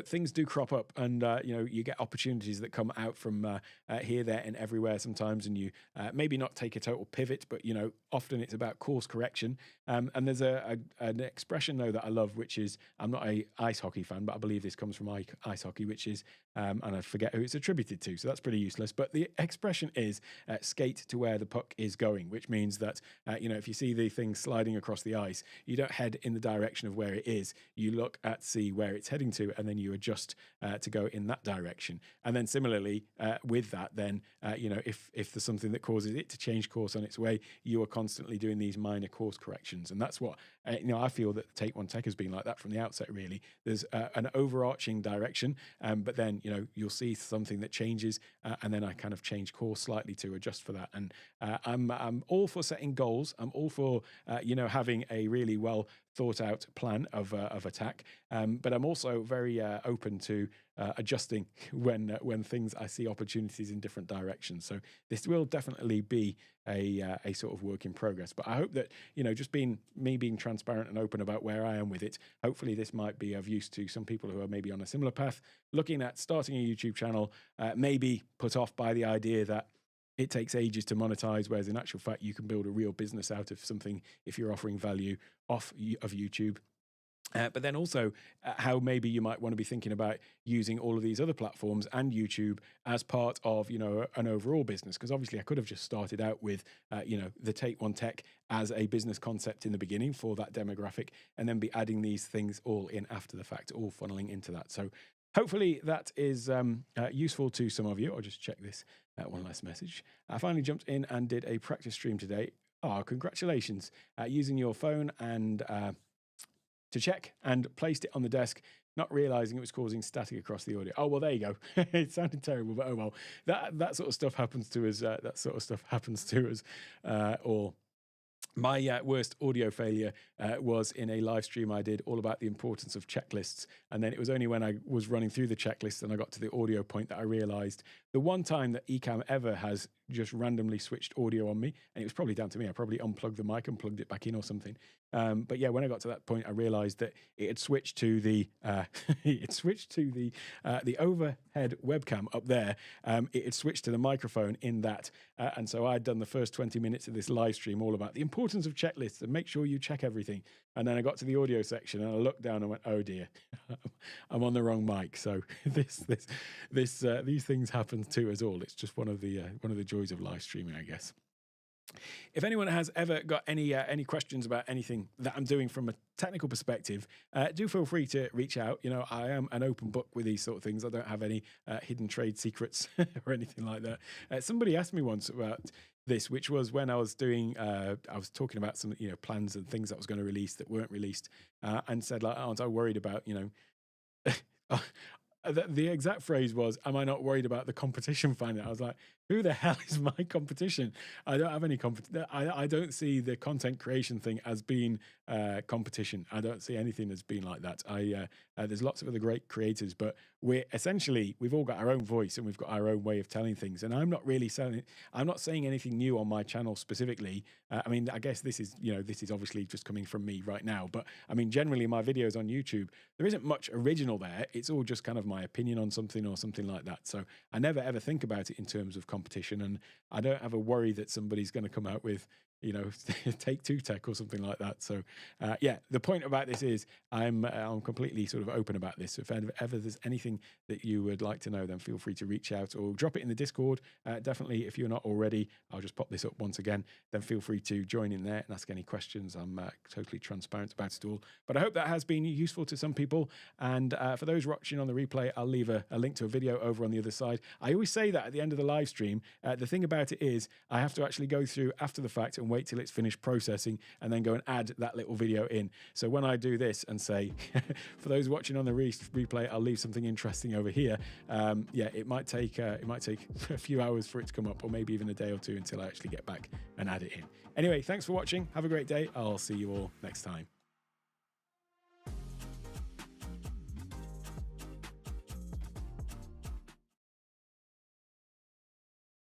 things do crop up, and you get opportunities that come out from here, there, and everywhere sometimes, and you maybe not take a total pivot, but often it's about course correction. And there's an expression though that I love, which is, I'm not a ice hockey fan, but I believe this comes from ice hockey, which is, and I forget who it's attributed to, so that's pretty useless. But the expression is skate to where the puck is going, which means that if you see the thing sliding across the ice, you don't head in the direction of where it is. You look at see where it's heading to, and then you adjust to go in that direction. And then similarly with that, then if there's something that causes it to change course on its way, you are constantly doing these minor course corrections. And that's what I feel that Take One Tech has been like that from the outset. Really, there's an overarching direction, but then you'll see something that changes, and then I kind of change course slightly to adjust for that. And I'm all for setting goals. I'm all for having a really well thought out plan of attack, but I'm also very open to adjusting when things I see opportunities in different directions. So this will definitely be a sort of work in progress. But I hope that just being transparent and open about where I am with it, hopefully this might be of use to some people who are maybe on a similar path, looking at starting a YouTube channel, maybe put off by the idea that it takes ages to monetize, whereas in actual fact, you can build a real business out of something if you're offering value of YouTube. But then also how maybe you might want to be thinking about using all of these other platforms and YouTube as part of, an overall business. Because obviously I could have just started out with, the Take One Tech as a business concept in the beginning for that demographic, and then be adding these things all in after the fact, all funneling into that. So hopefully that is useful to some of you. I'll just check this one last message. I finally jumped in and did a practice stream today. Oh, congratulations. Using your phone and to check, and placed it on the desk, not realizing it was causing static across the audio. Oh, well, there you go. It sounded terrible, but oh well. That sort of stuff happens to us. Or my worst audio failure was in a live stream I did all about the importance of checklists. And then it was only when I was running through the checklist and I got to the audio point that I realized the one time that Ecamm ever has just randomly switched audio on me, and it was probably down to me. I probably unplugged the mic and plugged it back in or something. But yeah, when I got to that point, I realized that it had switched to the the overhead webcam up there. It had switched to the microphone in that, and so I'd done the first 20 minutes of this live stream all about the importance of checklists and make sure you check everything. And then I got to the audio section and I looked down and went, "Oh dear, I'm on the wrong mic." So these things happen to us all. It's just one of the joys of live streaming, I guess. If anyone has ever got any questions about anything that I'm doing from a technical perspective, do feel free to reach out. I am an open book with these sort of things. I don't have any hidden trade secrets or anything like that. Somebody asked me once about this, which was when I was doing, I was talking about some plans and things that I was going to release that weren't released, and said like, "Aren't I worried about The exact phrase was, "Am I not worried about the competition finding it?" I was like, who the hell is my competition? I don't have any competition. I don't see the content creation thing as being competition. I don't see anything as being like that. There's lots of other great creators, but we've all got our own voice and we've got our own way of telling things. And I'm not saying anything new on my channel specifically. I guess this is obviously just coming from me right now. But generally my videos on YouTube, there isn't much original there. It's all just kind of my opinion on something or something like that. So I never ever think about it in terms of competition, and I don't have a worry that somebody's going to come out with Take Two Tech or something like that. So the point about this is I'm completely sort of open about this. If ever there's anything that you would like to know, then feel free to reach out or drop it in the Discord. Definitely, if you're not already, I'll just pop this up once again, then feel free to join in there and ask any questions. I'm totally transparent about it all. But I hope that has been useful to some people, and for those watching on the replay, I'll leave a link to a video over on the other side. I always say that at the end of the live stream. The thing about it is I have to actually go through after the fact and wait till it's finished processing and then go and add that little video in. So when I do this and say, for those watching on the replay, I'll leave something interesting over here. It might take a few hours for it to come up, or maybe even a day or two until I actually get back and add it in. Anyway, thanks for watching. Have a great day. I'll see you all next time.